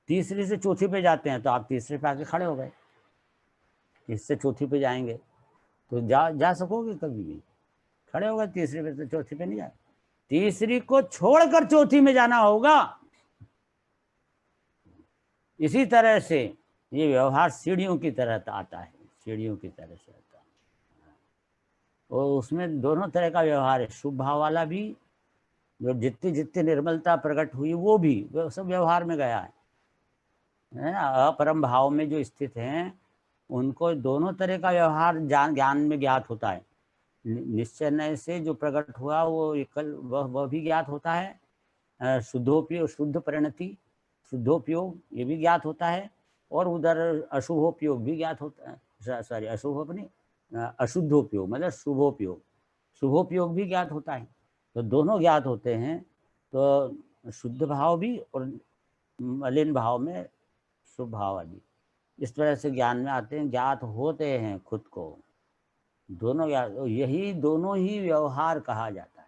तीसरी से चौथी पे जाते हैं तो आप तीसरे पे आके खड़े हो गए, इससे चौथी पे जाएंगे तो जा सकोगे कभी भी? खड़े हो गए तीसरी पे तो चौथी पे नहीं जा, तीसरी को छोड़कर चौथी में जाना होगा। इसी तरह से ये व्यवहार सीढ़ियों की तरह आता है, सीढ़ियों की तरह से आता है। और उसमें दोनों तरह का व्यवहार है, शुभ भाव वाला भी, जो जितनी जितनी निर्मलता प्रकट हुई वो भी वो सब व्यवहार में गया है ना। अपरम भाव में जो स्थित हैं उनको दोनों तरह का व्यवहार ज्ञान में ज्ञात होता है। निश्चय से जो प्रकट हुआ वो विकल वह भी ज्ञात होता है। शुद्धोपयोग, शुद्ध परिणति, शुद्धोपयोग ये भी ज्ञात होता है, और उधर अशुभोपयोग भी ज्ञात होता है। सॉरी, अशुभ नहीं, अशुद्धोपयोग मतलब शुभोपयोग, शुभोपयोग भी ज्ञात होता है। तो दोनों ज्ञात होते हैं। तो शुद्ध भाव भी और मलिन भाव में शुभ भाव आदि इस तरह से ज्ञान में आते हैं, ज्ञात होते हैं खुद को, दोनों ज्ञात। यही दोनों ही व्यवहार कहा जाता है,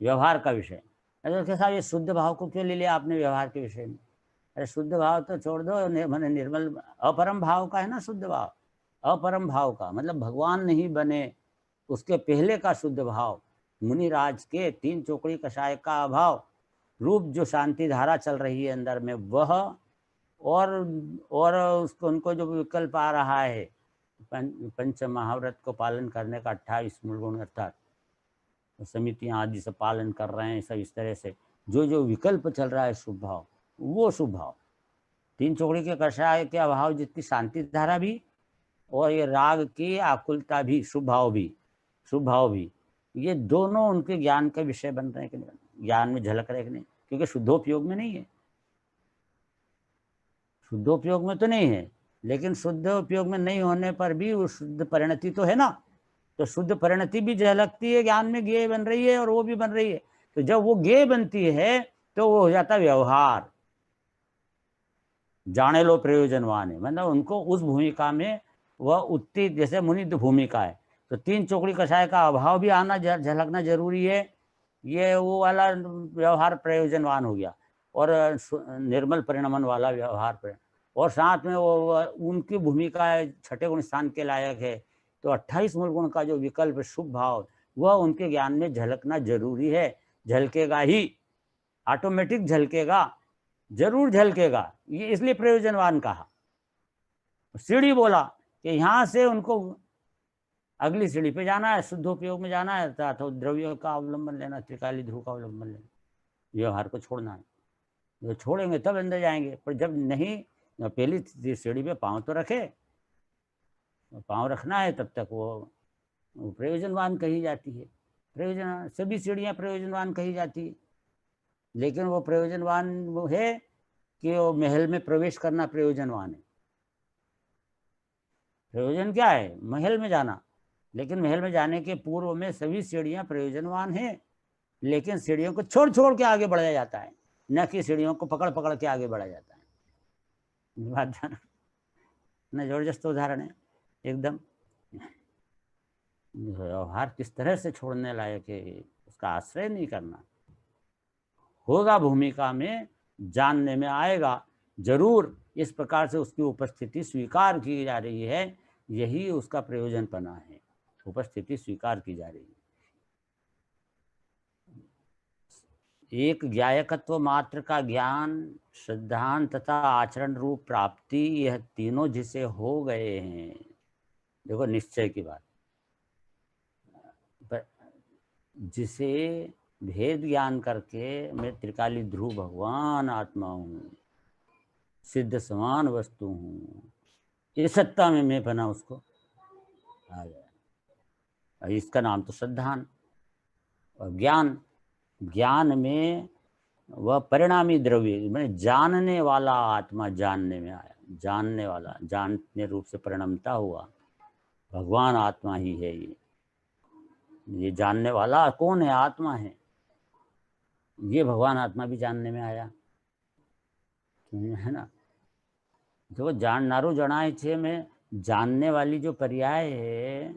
व्यवहार का विषय। अरे साहब ये शुद्ध भाव को क्यों ले लिया आपने व्यवहार के विषय में? अरे शुद्ध भाव तो छोड़ दो, मैंने निर्मल अपरम भाव का है ना शुद्ध भाव। अपरम भाव का मतलब भगवान नहीं बने उसके पहले का शुद्ध भाव, मुनिराज के 3 चौकड़ी कषाय का अभाव रूप जो शांति धारा चल रही है अंदर में वह, और उसको उनको जो विकल्प आ रहा है पंच महाव्रत को पालन करने का 28 मूल गुण अर्थात समितियां आदि से पालन कर रहे हैं, सब इस तरह से जो जो विकल्प चल रहा है शुभ भाव, वो शुभ भाव 3 चौकड़ी के कषाय के अभाव जितनी शांति धारा भी और ये राग की आकुलता भी, शुभ भाव भी, शुभ भाव भी, ये दोनों उनके ज्ञान का विषय बन रहे हैं कि नहीं, ज्ञान में झलक रहे कि नहीं, क्योंकि शुद्धोपयोग में नहीं है, शुद्धोपयोग में तो नहीं है, लेकिन शुद्ध उपयोग में नहीं होने पर भी वो शुद्ध परिणति तो है ना। तो शुद्ध परिणति भी झलकती है, ज्ञान में ज्ञेय बन रही है और वो भी बन रही है। तो जब वो ज्ञेय बनती है तो वो हो जाता व्यवहार, जाने लो प्रयोजनवान है, मतलब उनको उस भूमिका में वह उतनी, जैसे मुनिद भूमिका है तो 3 चौकड़ी कषाय का अभाव भी आना झलकना जरूरी है, ये वो वाला व्यवहार प्रयोजनवान हो गया, और निर्मल परिणमन वाला व्यवहार, और साथ में वो उनकी भूमिका छठे गुण स्थान के लायक है। तो 28 मूल गुण का जो विकल्प शुभ भाव वह उनके ज्ञान में झलकना जरूरी है, झलकेगा ही, ऑटोमेटिक झलकेगा, जरूर झलकेगा, ये इसलिए प्रयोजनवान कहा। सीढ़ी बोला कि यहाँ से उनको अगली सीढ़ी पे जाना है, शुद्धोपयोग में जाना है, तो द्रव्य का अवलंबन लेना, त्रिकाली ध्रुव का अवलंबन लेना, व्यवहार को छोड़ना है। जो छोड़ेंगे तब अंदर जाएंगे, पर जब नहीं, पहली सीढ़ी पे पांव तो रखे, पांव रखना है तब तक वो प्रयोजनवान कही जाती है। प्रयोजन, सभी सीढ़ियाँ प्रयोजनवान कही जाती है, लेकिन वो प्रयोजनवान वो है कि वो महल में प्रवेश करना प्रयोजनवान है। प्रयोजन क्या है? महल में जाना, लेकिन महल में जाने के पूर्व में सभी सीढ़ियाँ प्रयोजनवान हैं, लेकिन सीढ़ियों को छोड़ छोड़ के आगे बढ़ाया जाता है, न कि सीढ़ियों को पकड़ पकड़ के आगे बढ़ाया जाता है। बात जाना न, जबरदस्त उदाहरण है एकदम। व्यवहार किस तरह से छोड़ने लायक है, उसका आश्रय नहीं करना होगा, भूमिका में जानने में आएगा जरूर। इस प्रकार से उसकी उपस्थिति स्वीकार की जा रही है, यही उसका प्रयोजनपना है, उपस्थिति स्वीकार की जा रही है। एक ज्ञायकत्व मात्र का ज्ञान, श्रद्धांत तथा आचरण रूप प्राप्ति, यह तीनों जिसे हो गए हैं, देखो निश्चय की बात, जिसे भेद ज्ञान करके मैं त्रिकाली ध्रुव भगवान आत्मा हूँ, सिद्ध समान वस्तु हूँ, इस सत्ता में मैं बना, उसको आ गया। इसका नाम तो श्रद्धान। और ज्ञान, ज्ञान में वह परिणामी द्रव्य, मैंने जानने वाला आत्मा जानने में आया, जानने वाला, जानने रूप से परिणमता हुआ भगवान आत्मा ही है। ये जानने वाला कौन है? आत्मा है। ये भगवान आत्मा भी जानने में आया। है ना। देखो जाननारो जनाए छे में जानने वाली जो पर्याय है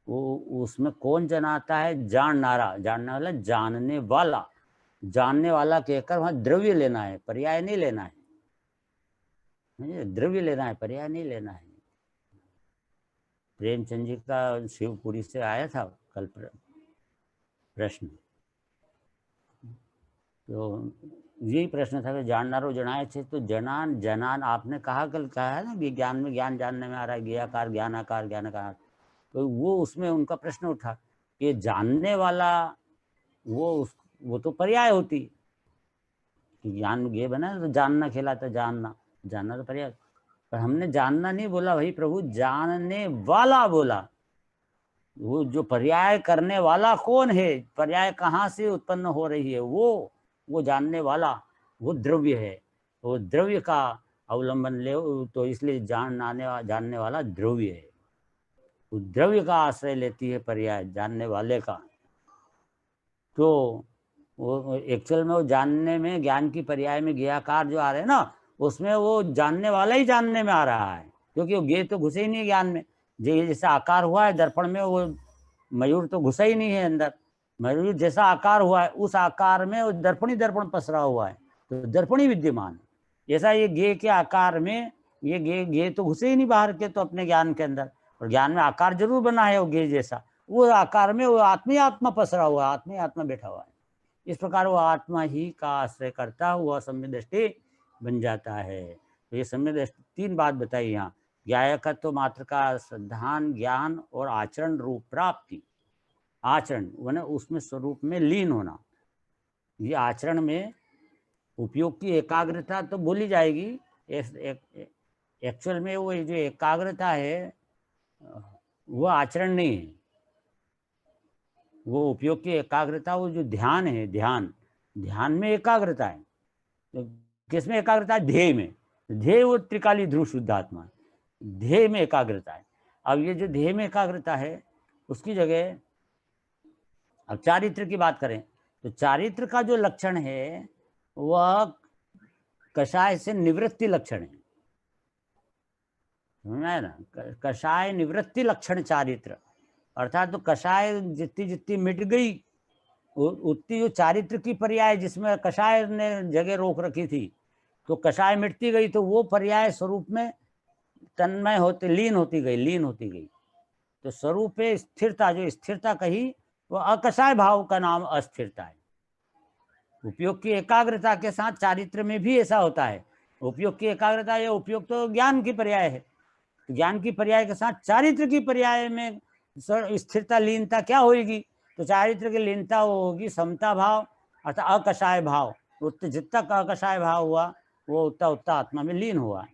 वो उसमें कौन जनाता है, जाननारा, जानने वाला, जानने वाला, जानने वाला कहकर वहां द्रव्य लेना है, पर्याय नहीं लेना है, द्रव्य लेना है, पर्याय नहीं लेना है। प्रेमचंद जी का शिवपुरी से आया था कल प्रश्न, तो यही प्रश्न था कि जाननारो जनाए थे, तो जनान जनान आपने कहा, कल कहा है ना, ज्ञान में ज्ञान जानने में आ रहा है, ज्ञाकार ज्ञानाकार ज्ञानाकार, तो वो उसमें उनका प्रश्न उठा कि जानने वाला वो तो पर्याय होती, कि ज्ञान गे बना तो जानना खिलाता, जानना, जानना तो पर्याय, पर हमने जानना नहीं बोला भाई प्रभु, जानने वाला बोला। वो जो पर्याय करने वाला कौन है, पर्याय कहाँ से उत्पन्न हो रही है, वो जानने वाला, वो द्रव्य है, वो द्रव्य का अवलंबन ले, तो इसलिए जानने वाला द्रव्य है, उस द्रव्य का आश्रय लेती है पर्याय जानने वाले का। तो वो एक्चुअल में वो जानने में, ज्ञान की पर्याय में ज्ञाकार जो आ रहे हैं ना, उसमें वो जानने वाला ही जानने में आ रहा है, क्योंकि वो ज्ञ तो घुसे ही नहीं ज्ञान में। जैसे आकार हुआ है दर्पण में, वो मयूर तो घुसा ही नहीं है अंदर, मयूर जैसा आकार हुआ है उस आकार में वो दर्पण ही दर्पण पसरा हुआ है, तो दर्पण ही विद्यमान है। ऐसा ये ज्ञ के आकार में, ये ज्ञ तो घुसे ही नहीं बाहर के, तो अपने ज्ञान के अंदर, और ज्ञान में आकार जरूर बना है वो ज्ञ जैसा, वो आकार में वो आत्मा ही आत्मा पसरा हुआ है, आत्मा ही आत्मा बैठा हुआ है। इस प्रकार वो आत्मा ही का आश्रय करता हुआ सम्यक दृष्टि बन जाता है। तो ये सम्यक दृष्टि तीन बात बताई यहाँ, ज्ञायकत्व मात्र का श्रद्धान, ज्ञान और आचरण रूप प्राप्ति। आचरण माने उसमें स्वरूप में लीन होना, ये आचरण में उपयोग की एकाग्रता तो बोली जाएगी, एक्चुअल में वो जो एकाग्रता है वो आचरण नहीं है, वो उपयोग की एकाग्रता, वो जो ध्यान है, ध्यान में एकाग्रता है। तो किसमें एकाग्रता है, ध्येय में, ध्येय वो त्रिकाली ध्रुव शुद्धात्मा है, ध्येय में एकाग्रता है। अब ये जो ध्येय में एकाग्रता है उसकी जगह अब चारित्र की बात करें, तो चारित्र का जो लक्षण है वह कषाय से निवृत्ति लक्षण है, समझ में आया ना, कषाय निवृत्ति लक्षण चारित्र, अर्थात तो कषाय जितनी जितनी मिट गई उतनी जो चारित्र की पर्याय जिसमें कषाय ने जगह रोक रखी थी, तो कषाय मिटती गई तो वो पर्याय स्वरूप में तन्मय होते लीन होती गई। तो स्वरूप स्थिरता, जो स्थिरता कही वो अकषाय भाव का नाम अस्थिरता है। उपयोग की एकाग्रता के साथ चारित्र में भी ऐसा होता है। उपयोग की एकाग्रता, या उपयोग तो ज्ञान की पर्याय है, तो ज्ञान की पर्याय के साथ चारित्र की पर्याय में स्थिरता लीनता क्या होगी, तो चारित्र की लीनता वो होगी समता भाव अर्थात अकषाय भाव। जितना अकषाय भाव हुआ वो उतना उतना आत्मा में लीन हुआ।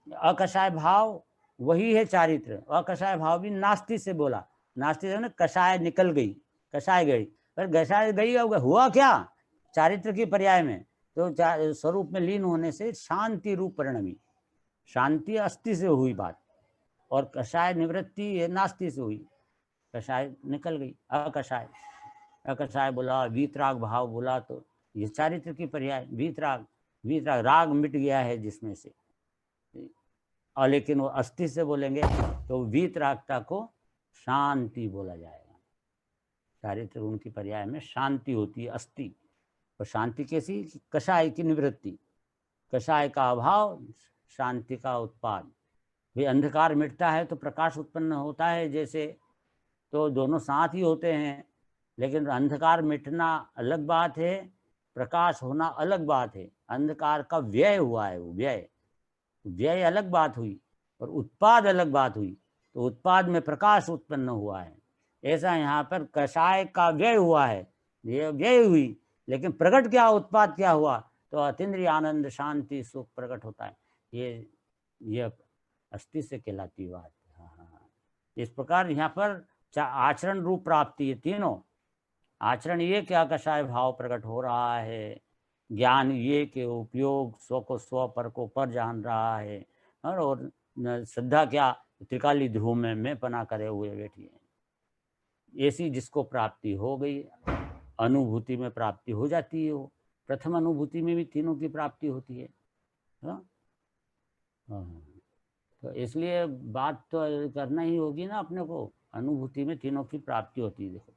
अकषाय भाव वही है चारित्र। अकषाय भाव भी नास्ति से बोला, नास्ति से ना कषाय निकल गई, कषाय गई, पर कषाय गई अब हुआ क्या, चारित्र की पर्याय में, तो स्वरूप में लीन होने से शांति रूप परिणमी, शांति अस्थि से हुई बात, और कषाय निवृत्ति नास्ति से हुई, कषाय निकल गई। अकषाय, अकषाय बोला, वीतराग भाव बोला, तो ये चारित्र की पर्याय। वीतराग, वीतराग राग मिट गया है जिसमें से, और लेकिन वो अस्थि से बोलेंगे तो वीतरागता को शांति बोला जाएगा। चारित्र गुण की पर्याय में शांति होती है, अस्थि। और शांति कैसी, कषाय की निवृत्ति, कषाय का अभाव, शांति का उत्पाद। भी अंधकार मिटता है तो प्रकाश उत्पन्न होता है जैसे, तो दोनों साथ ही होते हैं, लेकिन अंधकार मिटना अलग बात है, प्रकाश होना अलग बात है। अंधकार का व्यय हुआ है, वो व्यय अलग बात हुई और उत्पाद अलग बात हुई, तो उत्पाद में प्रकाश उत्पन्न हुआ है। ऐसा यहाँ पर कषाय का व्यय हुआ है, ये व्यय हुई, लेकिन प्रकट क्या, उत्पाद क्या हुआ, तो अतीन्द्रिय आनंद शांति सुख प्रकट होता है। ये अस्थि से कहलाती बात। हाँ, इस प्रकार यहाँ पर आचरण रूप प्राप्ति है तीनों। आचरण ये क्या, कषाय भाव प्रकट हो रहा है, ज्ञान ये के उपयोग स्व को स्व, पर को पर जान रहा है, और श्रद्धा क्या, त्रिकाली ध्रुव में मैं पना करे हुए बैठी है। ऐसी जिसको प्राप्ति हो गई, अनुभूति में प्राप्ति हो जाती है, वो प्रथम अनुभूति में भी तीनों की प्राप्ति होती है। हाँ, तो इसलिए बात तो करना ही होगी ना अपने को। अनुभूति में तीनों की प्राप्ति होती है। देखो,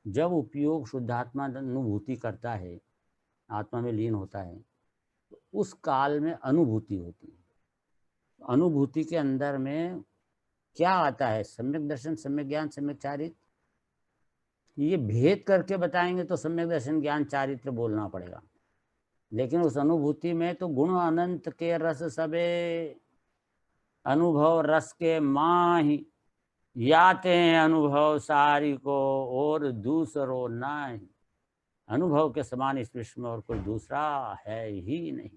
जब उपयोग शुद्धात्मा अनुभूति करता है, आत्मा में लीन होता है, तो उस काल में अनुभूति होती है। अनुभूति के अंदर में क्या आता है? सम्यक दर्शन, सम्यक ज्ञान, सम्यक चारित्र। ये भेद करके बताएंगे तो सम्यक दर्शन, ज्ञान, चारित्र बोलना पड़ेगा। लेकिन उस अनुभूति में तो गुण अनंत के रस सबे, अनुभव रस के माही, याते अनुभव सारी को और दूसरो नहीं। अनुभव के समान इस विश्व में और कोई दूसरा है ही नहीं।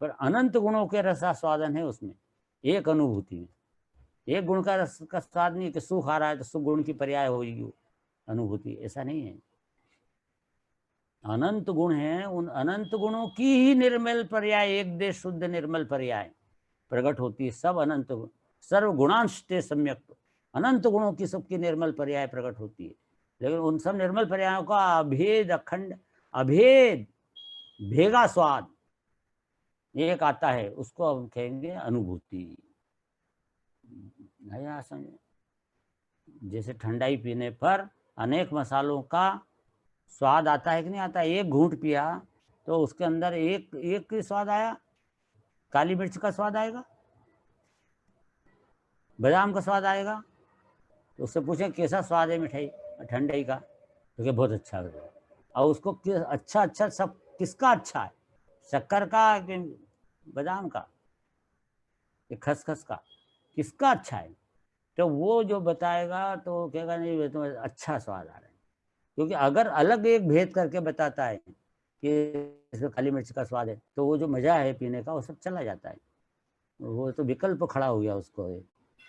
पर अनंत गुणों के रसास्वादन है उसमें, एक अनुभूति में। एक गुण का रस का स्वाद नहीं कि सुख आ रहा है तो सुख गुण की पर्याय होगी अनुभूति, ऐसा नहीं है। अनंत गुण है, उन अनंत गुणों की ही निर्मल पर्याय, एक देश शुद्ध निर्मल पर्याय प्रकट होती है। सब अनंत गुण, सर्व गुणांशते सम्यक, अनंत गुणों की सबकी निर्मल पर्याय प्रकट होती है। लेकिन उन सब निर्मल पर्यायों का अभेद, अखंड अभेद, भेगा स्वाद एक आता है, उसको हम कहेंगे अनुभूति। नया समझे? जैसे ठंडाई पीने पर अनेक मसालों का स्वाद आता है कि नहीं आता? एक घूंट पिया तो उसके अंदर एक एक स्वाद आया, काली मिर्च का स्वाद आएगा, बादाम का स्वाद आएगा। तो उससे पूछे कैसा स्वाद है मिठाई ठंडाई का, तो क्या बहुत अच्छा है। और उसको अच्छा अच्छा सब किसका अच्छा है? शक्कर का कि बादाम का कि खसखस का? किसका अच्छा है? तो वो जो बताएगा तो कहेगा नहीं तो अच्छा स्वाद आ रहा है। क्योंकि अगर अलग एक भेद करके बताता है कि इसमें काली मिर्च का स्वाद है, तो वो जो मजा है पीने का वो सब चला जाता है। वो तो विकल्प खड़ा हो गया, उसको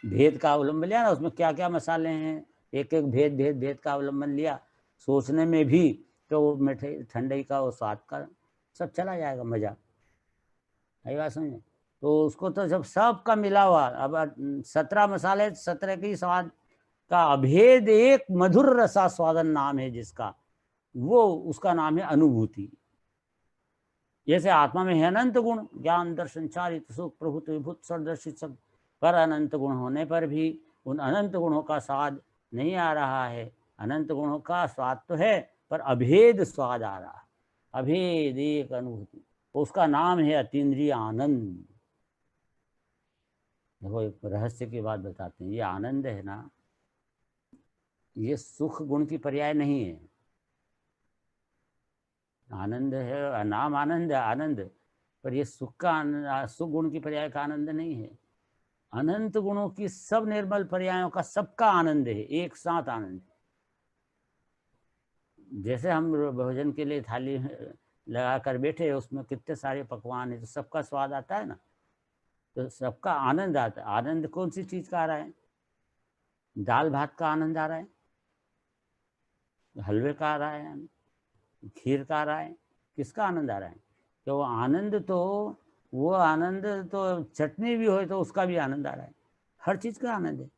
भेद का अवलंबन लिया ना, उसमें क्या क्या मसाले हैं, एक एक भेद भेद भेद का अवलंबन लिया सोचने में भी, तो वो मिठाई ठंडाई का वो स्वाद का सब चला जाएगा, मजा। आई बात समझे? तो उसको तो जब सबका मिला हुआ, अब 17 मसाले 17 की स्वाद का अभेद एक मधुर रसास्वादन नाम है जिसका, वो उसका नाम है अनुभूति। जैसे आत्मा में है अनंत गुण, ज्ञान, दर्शन, चारित्र, सुख, प्रभुत्व, विभूत, सर्वदर्शी सब, पर अनंत गुण होने पर भी उन अनंत गुणों का स्वाद नहीं आ रहा है। अनंत गुणों का स्वाद तो है पर अभेद स्वाद आ रहा है, अभेद एक अनुभूति। उसका नाम है अतीन्द्रिय आनंद। देखो एक रहस्य की बात बताते हैं, ये आनंद है ना, ये सुख गुण की पर्याय नहीं है। आनंद है, नाम आनंद है, आनंद, पर ये सुख का, सुख गुण की पर्याय का आनंद नहीं है। अनंत गुणों की सब निर्मल पर्यायों का सबका आनंद है, एक साथ आनंद। जैसे हम भोजन के लिए थाली लगा कर बैठे, उसमें कितने सारे पकवान है, तो सबका स्वाद आता है ना, तो सबका आनंद आता है। आनंद कौन सी चीज का आ रहा है? दाल भात का आनंद आ रहा है, हलवे का आ रहा है, खीर का आ रहा है, किसका आनंद आ रहा है? तो वो आनंद तो, वो आनंद तो चटनी भी हो तो उसका भी आनंद आ रहा है, हर चीज का आनंद है।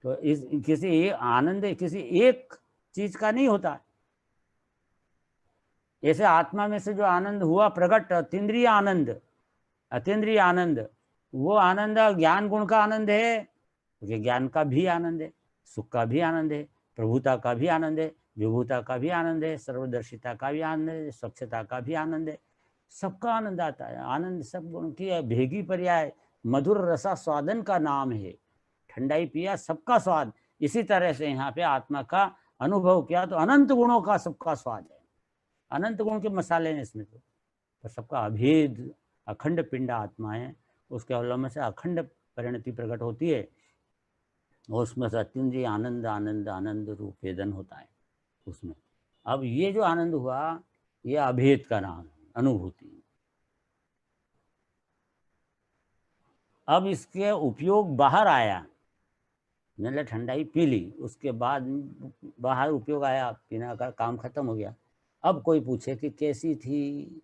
तो इस किसी एक आनंद किसी एक चीज का नहीं होता। ऐसे आत्मा में से जो आनंद हुआ प्रकट, अतीन्द्रिय आनंद, अतीन्द्रिय आनंद, वो आनंद ज्ञान गुण का आनंद है, क्योंकि ज्ञान का भी आनंद है, सुख का भी आनंद है, प्रभुता का भी आनंद है, विभूता का भी आनंद है, सर्वदर्शिता का भी आनंद है, स्वच्छता का भी आनंद है, सबका आनंद आता है। आनंद सब गुण की भेगी पर्याय, मधुर रसा स्वादन का नाम है। ठंडाई पिया सबका स्वाद, इसी तरह से यहाँ पे आत्मा का अनुभव किया तो अनंत गुणों का सबका स्वाद है। अनंत गुण के मसाले हैं इसमें तो सबका अभेद अखंड पिंड आत्मा है, उसके अवलंबन से अखंड परिणति प्रकट होती है, और उसमें से अत्यंत आनंद आनंद आनंद रूप वेदन होता है उसमें। अब ये जो आनंद हुआ, ये अभेद का नाम है, अनुभूति। अब इसके उपयोग बाहर आया, मैंने ठंडाई पी ली, उसके बाद बाहर उपयोग आया, पीने का काम खत्म हो गया। अब कोई पूछे कि कैसी थी,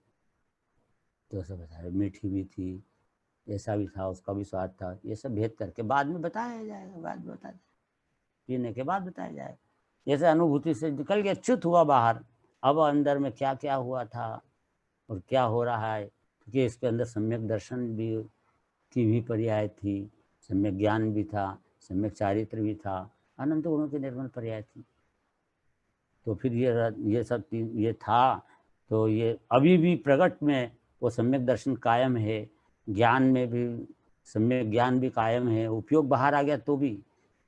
तो सब बता रहे मीठी भी थी, ऐसा भी था, उसका भी स्वाद था, ये सब भेद करके बाद में बताया जाएगा, बाद में पीने के बाद बताया जाएगा। जैसे अनुभूति से निकल गया, च्युत हुआ बाहर, अब अंदर में क्या क्या हुआ था और क्या हो रहा है, क्योंकि इसके अंदर सम्यक दर्शन भी की भी पर्याय थी, सम्यक ज्ञान भी था, सम्यक चारित्र भी था, अनंत गुणों की निर्मल पर्याय थी। तो फिर ये सब ये था, तो ये अभी भी प्रगट में वो सम्यक दर्शन कायम है, ज्ञान में भी सम्यक ज्ञान भी कायम है, उपयोग बाहर आ गया तो भी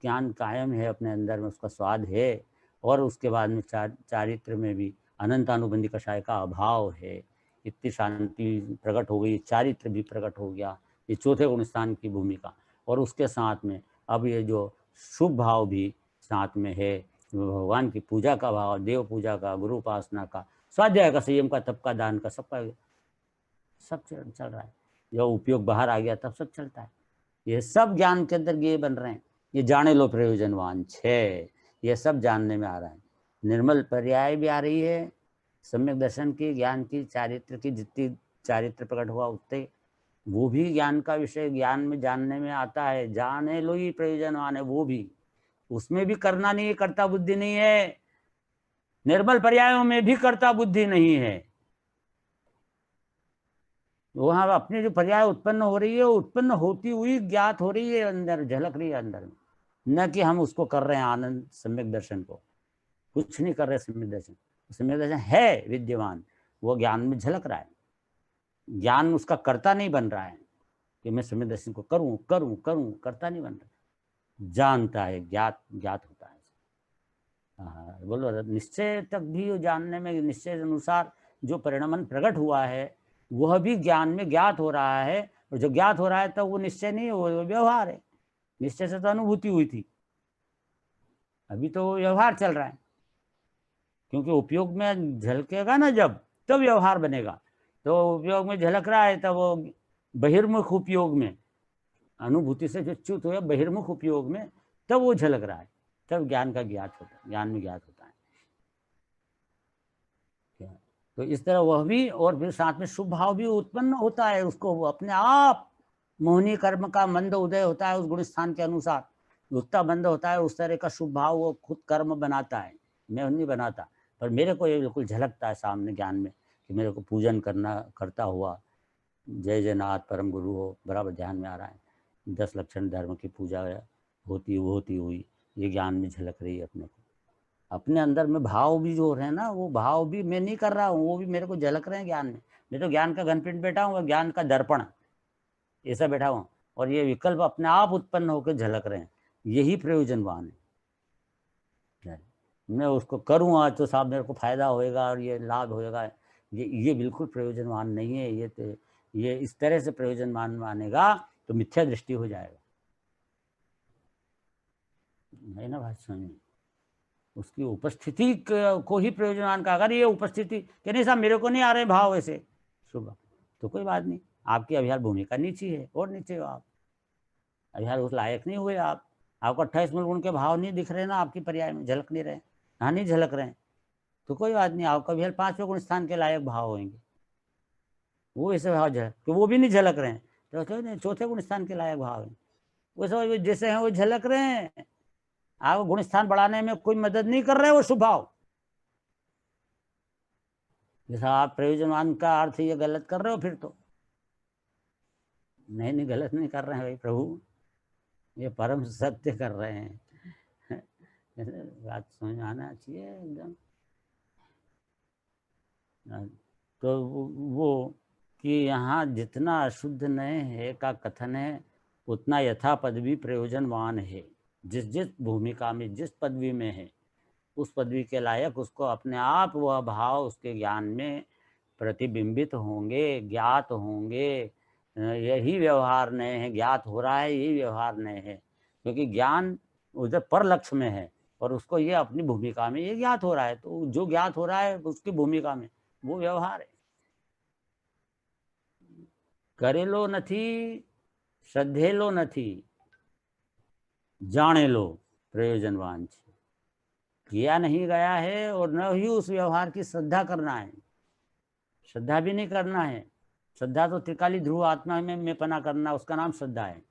ज्ञान कायम है अपने अंदर में, उसका स्वाद है। और उसके बाद में चारित्र में भी अनंत अनुबंधी कषाय का अभाव है, इतनी शांति प्रकट हो गई, चारित्र भी प्रकट हो गया, ये चौथे गुण स्थान की भूमिका। और उसके साथ में अब ये जो शुभ भाव भी साथ में है, भगवान की पूजा का भाव, देव पूजा का, गुरु उपासना का, स्वाध्याय का, संयम का, तप का, दान का, सबका सब चल रहा है। जो उपयोग बाहर आ गया तब सब चलता है। ये सब ज्ञान के अंदर ये बन रहे हैं, ये जाने लो प्रयोजनवान छे, ये सब जानने में आ रहा है। निर्मल पर्याय भी आ रही है, सम्यक दर्शन की, ज्ञान की, चारित्र की, जितनी चारित्र प्रकट हुआ उतने वो भी ज्ञान का विषय, ज्ञान में जानने में आता है। जाने लो ही प्रयोजनवान है वो भी, उसमें भी करना नहीं है, कर्ता बुद्धि नहीं है। निर्मल पर्यायों में भी कर्ता बुद्धि नहीं है। वहां अपनी जो पर्याय उत्पन्न हो रही है, उत्पन्न होती हुई ज्ञात हो रही है, अंदर झलक रही है अंदर में, न कि हम उसको कर रहे हैं आनंद सम्यक दर्शन को। कुछ नहीं कर रहे सम्यक दर्शन, सम्यक दर्शन है विद्यमान, वो ज्ञान में झलक रहा है। ज्ञान उसका कर्ता नहीं बन रहा है कि मैं सम्यक दर्शन को करूं करूं करूं, कर्ता नहीं बन रहा, जानता है, ज्ञात ज्ञात होता है। हाँ बोलो, निश्चय तक भी जानने में, निश्चय अनुसार जो परिणामन प्रकट हुआ है वह भी ज्ञान में ज्ञात हो रहा है। और जो ज्ञात हो रहा है तो वो निश्चय नहीं है, वो व्यवहार है। निश्चय से तो अनुभूति हुई थी, अभी तो व्यवहार चल रहा है, क्योंकि उपयोग में झलकेगा ना जब, तब व्यवहार बनेगा। तो उपयोग में झलक रहा है तब वो बहिर्मुख उपयोग में, अनुभूति से जो च्युत हुआ बहिर्मुख उपयोग में, तब वो झलक रहा है, तब ज्ञान का ज्ञात होता है, ज्ञान में ज्ञात होता है। तो इस तरह वह भी, और फिर साथ में शुभ भाव भी उत्पन्न होता है, उसको वो अपने आप मोहनी कर्म का मंद उदय होता है उस गुण स्थान के अनुसार, उतना बंद होता है, उस तरह का शुभ भाव वो खुद कर्म बनाता है, मैं नहीं बनाता। पर मेरे को ये बिल्कुल झलकता है सामने ज्ञान में कि मेरे को पूजन करना करता हुआ, जय जयनाथ परम गुरु हो, बराबर ध्यान में आ रहा है। 10 लक्षण धर्म की पूजा होती हुई ये ज्ञान में झलक रही है अपने को। अपने अंदर में भाव भी जो हो रहे हैं ना, वो भाव भी मैं नहीं कर रहा हूँ, वो भी मेरे को झलक रहे हैं ज्ञान में। मैं तो ज्ञान का घनपिंड बैठा हूँ, ज्ञान का दर्पण ऐसा बैठा हूँ, और ये विकल्प अपने आप उत्पन्न होकर झलक रहे हैं। यही प्रयोजनवान है। मैं उसको करूँ आज तो साहब मेरे को फायदा होएगा और ये लाभ होएगा, ये बिल्कुल प्रयोजनवान नहीं है। ये तो ये इस तरह से प्रयोजनवान मानेगा तो मिथ्या दृष्टि हो जाएगा, नहीं ना बात समझ। उसकी उपस्थिति को ही प्रयोजनवान का, अगर ये उपस्थिति कि नहीं साहब मेरे को नहीं आ रहे भाव ऐसे शुभ, तो कोई बात नहीं, आपकी अभिहार भूमिका नीची है और नीचे हो आप, अभिहार उस लायक नहीं हुए आप, आपको 28 मूल गुण के भाव नहीं दिख रहे ना, आपकी पर्याय में झलक नहीं रहे, हाँ नहीं झलक रहे, तो कोई बात नहीं, आपका अभिहार 5वें गुण स्थान के लायक भाव होंगे, वो ऐसे भाव झलक तो वो भी नहीं झलक रहे हैं, तो चौथे गुण स्थान के लायक भाव है, वो सब जैसे हैं वो झलक रहे हैं। आप गुण स्थान बढ़ाने में कोई मदद नहीं कर रहे वो शुभ भाव। जैसा आप प्रयोजनवान का अर्थ ये गलत कर रहे हो, फिर तो नहीं गलत नहीं कर रहे हैं भाई प्रभु, ये परम सत्य कर रहे हैं। बात समझ आना चाहिए एकदम। तो वो कि यहाँ जितना अशुद्ध नए है का कथन है, उतना यथा पदवी प्रयोजनवान है। जिस जिस भूमिका में, जिस पदवी में है, उस पदवी के लायक उसको अपने आप वह भाव उसके ज्ञान में प्रतिबिंबित होंगे, ज्ञात होंगे। यही व्यवहार नए है, ज्ञात हो रहा है, यही व्यवहार नए है, क्योंकि ज्ञान उधर पर लक्ष्य में है और उसको ये अपनी भूमिका में ये ज्ञात हो रहा है, तो जो ज्ञात हो रहा है उसकी भूमिका में वो व्यवहार है। करेलो नहीं, श्रद्धेलो नहीं, जाने लो प्रयोजनवान छे। किया नहीं गया है और न ही उस व्यवहार की श्रद्धा करना है, श्रद्धा भी नहीं करना है। श्रद्धा तो त्रिकाली ध्रुव आत्मा में पना करना, उसका नाम श्रद्धा है।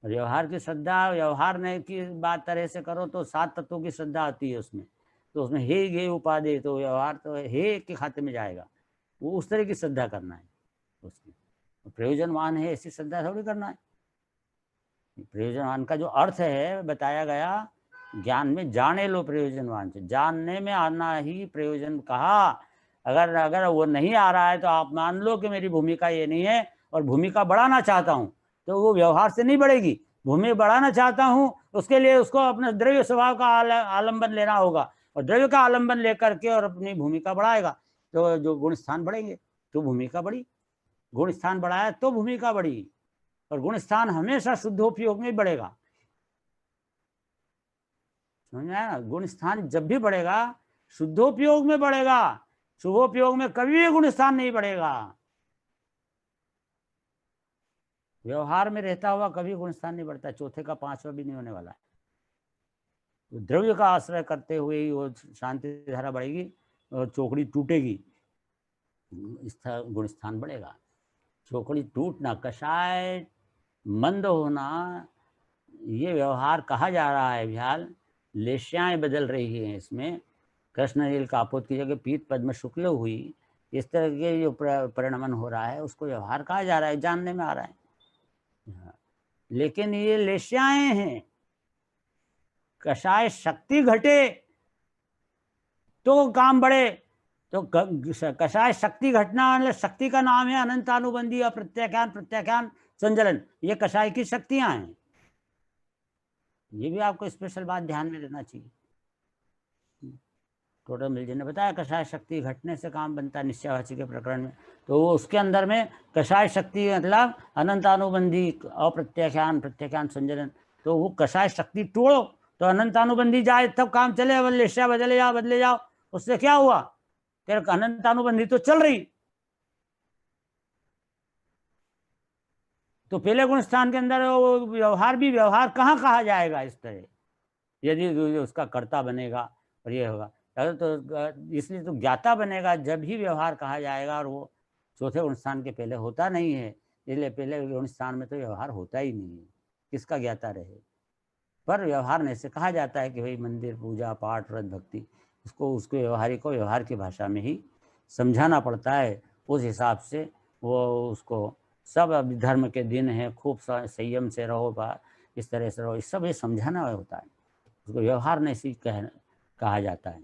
व्यवहार की श्रद्धा, व्यवहार नहीं की बात तरह से करो तो 7 तत्वों की श्रद्धा आती है उसमें, तो उसमें हे गे उपाधि, तो व्यवहार तो हे के खाते में जाएगा। वो उस तरह की श्रद्धा करना है उसकी। प्रयोजनवान है ऐसी श्रद्धा थोड़ी करना है। प्रयोजनवान का जो अर्थ है बताया गया, ज्ञान में जाने लो प्रयोजनवान से, जानने में आना ही प्रयोजन कहा। अगर अगर वो नहीं आ रहा है तो आप मान लो कि मेरी भूमिका ये नहीं है और भूमिका बढ़ाना चाहता हूँ, तो वो व्यवहार से नहीं बढ़ेगी। भूमिका बढ़ाना चाहता हूँ, उसके लिए उसको अपने द्रव्य स्वभाव का आलंबन लेना होगा, और द्रव्य का आलंबन लेकर के और अपनी भूमिका बढ़ाएगा तो जो गुण स्थान बढ़ेंगे तो भूमिका बढ़ी। गुण स्थान बढ़ाया तो भूमिका बढ़ी, और गुण स्थान हमेशा शुद्धोपयोग में बढ़ेगा। समझ में आया ना? गुण स्थान जब भी बढ़ेगा शुद्धोपयोग में बढ़ेगा, शुभोपयोग में कभी भी गुण स्थान नहीं बढ़ेगा। व्यवहार में रहता हुआ कभी गुण स्थान नहीं बढ़ता, चौथे का पांचवा भी नहीं होने वाला है। तो द्रव्य का आश्रय करते हुए ही वो शांति धारा बढ़ेगी और चौकड़ी टूटेगी, गुण स्थान बढ़ेगा। चौकड़ी टूटना, कषाय मंद होना, ये व्यवहार कहा जा रहा है। भ्याल लेश्याएं बदल रही हैं इसमें, कृष्ण नील कापोत की जगह पीत पद्म शुक्ल हुई, इस तरह के जो परिणमन हो रहा है उसको व्यवहार कहा जा रहा है, जानने में आ रहा है। लेकिन ये लेश्याएं हैं। कषाय शक्ति घटे तो काम बढ़े, तो कषाय शक्ति घटना मतलब शक्ति का नाम है अनंतानुबंधी अप्रत्याख्यान प्रत्याख्यान संजलन, ये कषाय की शक्तियां हैं। ये भी आपको स्पेशल बात ध्यान में रखना चाहिए। टोटल मिल जी ने बताया कषाय शक्ति घटने से काम बनता है निश्चयवाची के प्रकरण में, तो वो उसके अंदर में कषाय शक्ति मतलब अनंतानुबंधी अप्रत्याख्यान प्रत्याख्यान संजलन, तो वो कषाय शक्ति तोड़ो तो अनंतानुबंधी जाए तब काम चले। लेश्या बदले जाओ, उससे क्या हुआ? तेरे अनंतानुबंधी तो चल रही, तो पहले गुण स्थान के अंदर व्यवहार भी व्यवहार कहाँ कहा जाएगा इस तरह, यदि उसका कर्ता बनेगा और ये होगा तो इसलिए तो ज्ञाता बनेगा जब ही व्यवहार कहा जाएगा, और वो चौथे गुण स्थान के पहले होता नहीं है, इसलिए पहले गुण स्थान में तो व्यवहार होता ही नहीं है, किसका ज्ञाता रहे। पर व्यवहार ने से कहा जाता है कि भाई मंदिर पूजा पाठ व्रत भक्ति, उसको व्यवहारिक को व्यवहार की भाषा में ही समझाना पड़ता है। उस हिसाब से वो उसको सब अभी धर्म के दिन है, खूब संयम से रहो, इस तरह से रहो, इस सब ये समझाना होता है। उसको व्यवहार ने से कहा जाता है।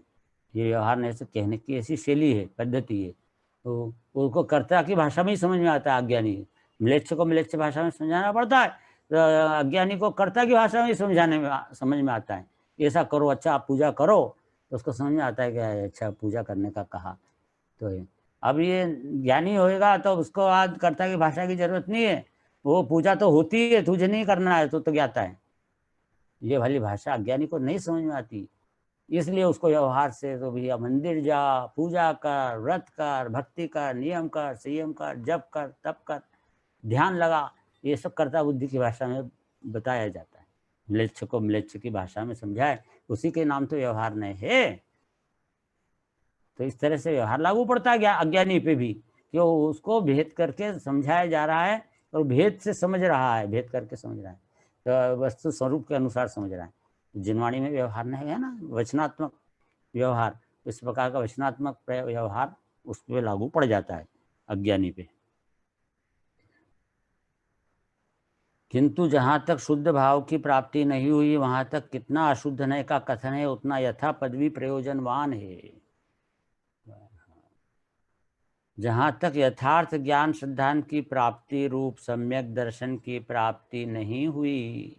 ये व्यवहार ने से कहने की ऐसी शैली है, पद्धति है, तो उसको कर्ता की भाषा में ही समझ में आता है। अज्ञानी म्लेच्छ को म्लेच्छ भाषा में समझाना पड़ता है, तो अज्ञानी को कर्ता की भाषा में ही समझ में आता है। ऐसा करो, अच्छा आप पूजा करो, तो उसको समझ में आता है कि अच्छा पूजा करने का कहा तो है। अब ये ज्ञानी होएगा तो उसको आज कर्ता की भाषा की जरूरत नहीं है, वो पूजा तो होती है, तुझे नहीं करना है तो ज्ञाता है। ये वाली भाषा अज्ञानी को नहीं समझ में आती, इसलिए उसको व्यवहार से तो भैया मंदिर जा, पूजा कर, व्रत कर, भक्ति कर, नियम कर, संयम कर, जप कर, तप कर, ध्यान लगा, ये सब कर्ता बुद्धि की भाषा में बताया जाता है। म्लेच्छ को म्लेच्छ की भाषा में समझाए, उसी के नाम तो व्यवहार नहीं है। तो इस तरह से व्यवहार लागू पड़ता है अज्ञानी पे भी, कि उसको भेद करके समझाया जा रहा है और भेद से समझ रहा है, भेद करके समझ रहा है, तो वस्तु स्वरूप के अनुसार समझ रहा है। जिनवाणी में व्यवहार नहीं है ना, वचनात्मक व्यवहार, इस प्रकार का वचनात्मक व्यवहार उस पर लागू पड़ जाता है अज्ञानी पे। किंतु जहाँ तक शुद्ध भाव की प्राप्ति नहीं हुई, वहाँ तक कितना अशुद्ध नय का कथन है उतना यथा पदवी प्रयोजनवान है। जहाँ तक यथार्थ ज्ञान सिद्धांत की प्राप्ति रूप सम्यक दर्शन की प्राप्ति नहीं हुई,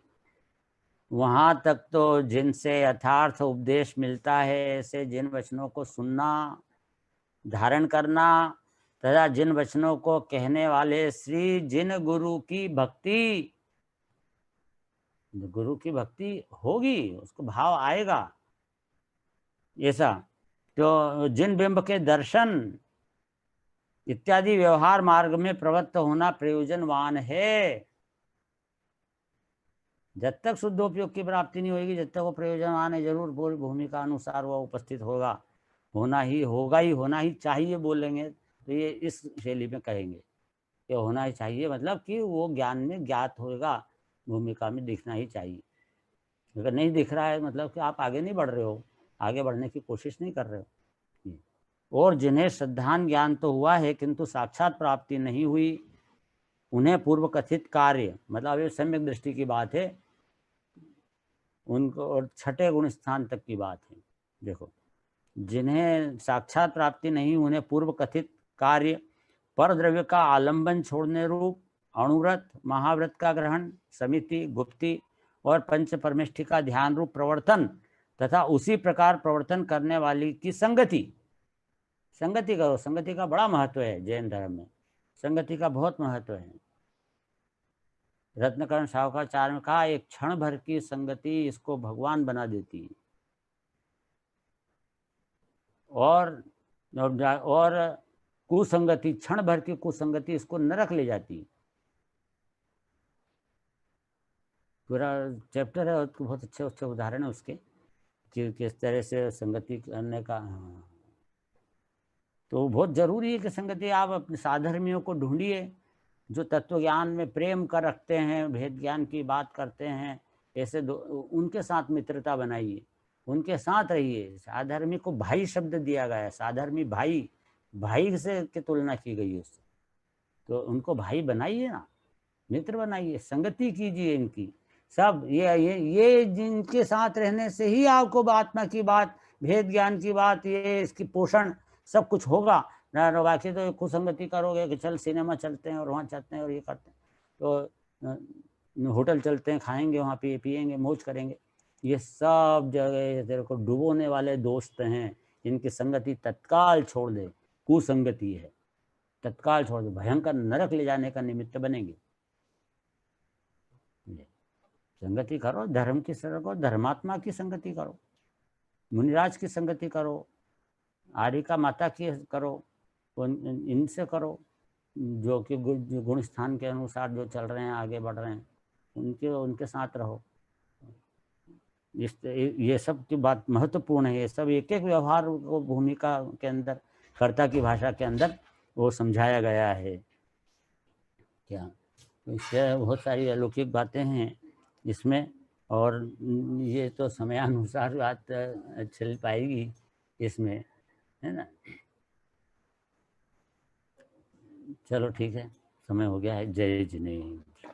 वहाँ तक तो जिनसे यथार्थ उपदेश मिलता है ऐसे जिन वचनों को सुनना, धारण करना तथा जिन वचनों को कहने वाले श्री जिन गुरु की भक्ति, गुरु की भक्ति होगी उसको भाव आएगा ऐसा, तो जिन बिंब के दर्शन इत्यादि व्यवहार मार्ग में प्रवृत्त होना प्रयोजनवान है। जब तक शुद्धोपयोग की प्राप्ति नहीं होगी, जब तक वो प्रयोजनवान है, जरूर भूमिका अनुसार वह उपस्थित होगा, होना ही चाहिए बोलेंगे तो ये इस शैली में कहेंगे कि होना ही चाहिए, मतलब कि वो ज्ञान में ज्ञात होगा, भूमिका में दिखना ही चाहिए। अगर नहीं दिख रहा है मतलब कि आप आगे नहीं बढ़ रहे हो, आगे बढ़ने की कोशिश नहीं कर रहे हो। और जिन्हें श्रद्धान ज्ञान तो हुआ है किंतु साक्षात प्राप्ति नहीं हुई, उन्हें पूर्व कथित कार्य, मतलब ये सम्यक दृष्टि की बात है उनको, और छठे गुण स्थान तक की बात है। देखो, जिन्हें साक्षात प्राप्ति नहीं, उन्हें पूर्व कथित कार्य, पर द्रव्य का आलंबन छोड़ने रूप, अणुव्रत, महाव्रत का ग्रहण, समिति, गुप्ति और पंच परमेष्ठि का ध्यान रूप प्रवर्तन तथा उसी प्रकार प्रवर्तन करने वाली की संगति। संगति करो, संगति का बड़ा महत्व है जैन धर्म में, संगति का बहुत महत्व है। रत्नकर्ण शाहुकाचार्य में कहा, एक क्षण भर की संगति इसको भगवान बना देती है। और कुसंगति, क्षण भर की कुसंगति इसको नरक ले जाती है। पूरा चैप्टर है, बहुत अच्छे अच्छे उदाहरण है उसके कि किस तरह से संगति करने का। तो बहुत जरूरी है कि संगति, आप अपने साधर्मियों को ढूंढिए जो तत्व ज्ञान में प्रेम कर रखते हैं, भेद ज्ञान की बात करते हैं, ऐसे उनके साथ मित्रता बनाइए, उनके साथ रहिए। साधर्मी को भाई शब्द दिया गया है, साधर्मी भाई, भाई से की तुलना की गई है उससे, तो उनको भाई बनाइए ना, मित्र बनाइए, संगति कीजिए इनकी सब। ये जिनके साथ रहने से ही आपको आत्मा की बात, भेद ज्ञान की बात, ये इसकी पोषण सब कुछ होगा ना। बाकी तो कुसंगति करोगे कि चल सिनेमा चलते हैं और वहाँ चलते हैं और ये करते हैं, तो होटल चलते हैं, खाएंगे वहाँ पिएंगे, मौज करेंगे, ये सब जगह तेरे को डुबोने वाले दोस्त हैं। इनकी संगति तत्काल छोड़ दे, कुसंगति है, तत्काल छोड़ दे, भयंकर नरक ले जाने का निमित्त बनेंगे। संगति करो, धर्म की संगति करो, धर्मात्मा की संगति करो, मुनिराज की संगति करो, आरिका माता की करो, इनसे करो जो कि गुण स्थान के अनुसार जो चल रहे हैं, आगे बढ़ रहे हैं, उनके साथ रहो। ये सब की बात महत्वपूर्ण है। ये सब एक एक व्यवहार को भूमिका के अंदर, कर्ता की भाषा के अंदर वो समझाया गया है। क्या इससे बहुत सारी अलौकिक बातें हैं इसमें, और ये तो समयानुसार बात चल पाएगी इसमें, है ना। चलो ठीक है, समय हो गया है। जय जिनेन्द्र।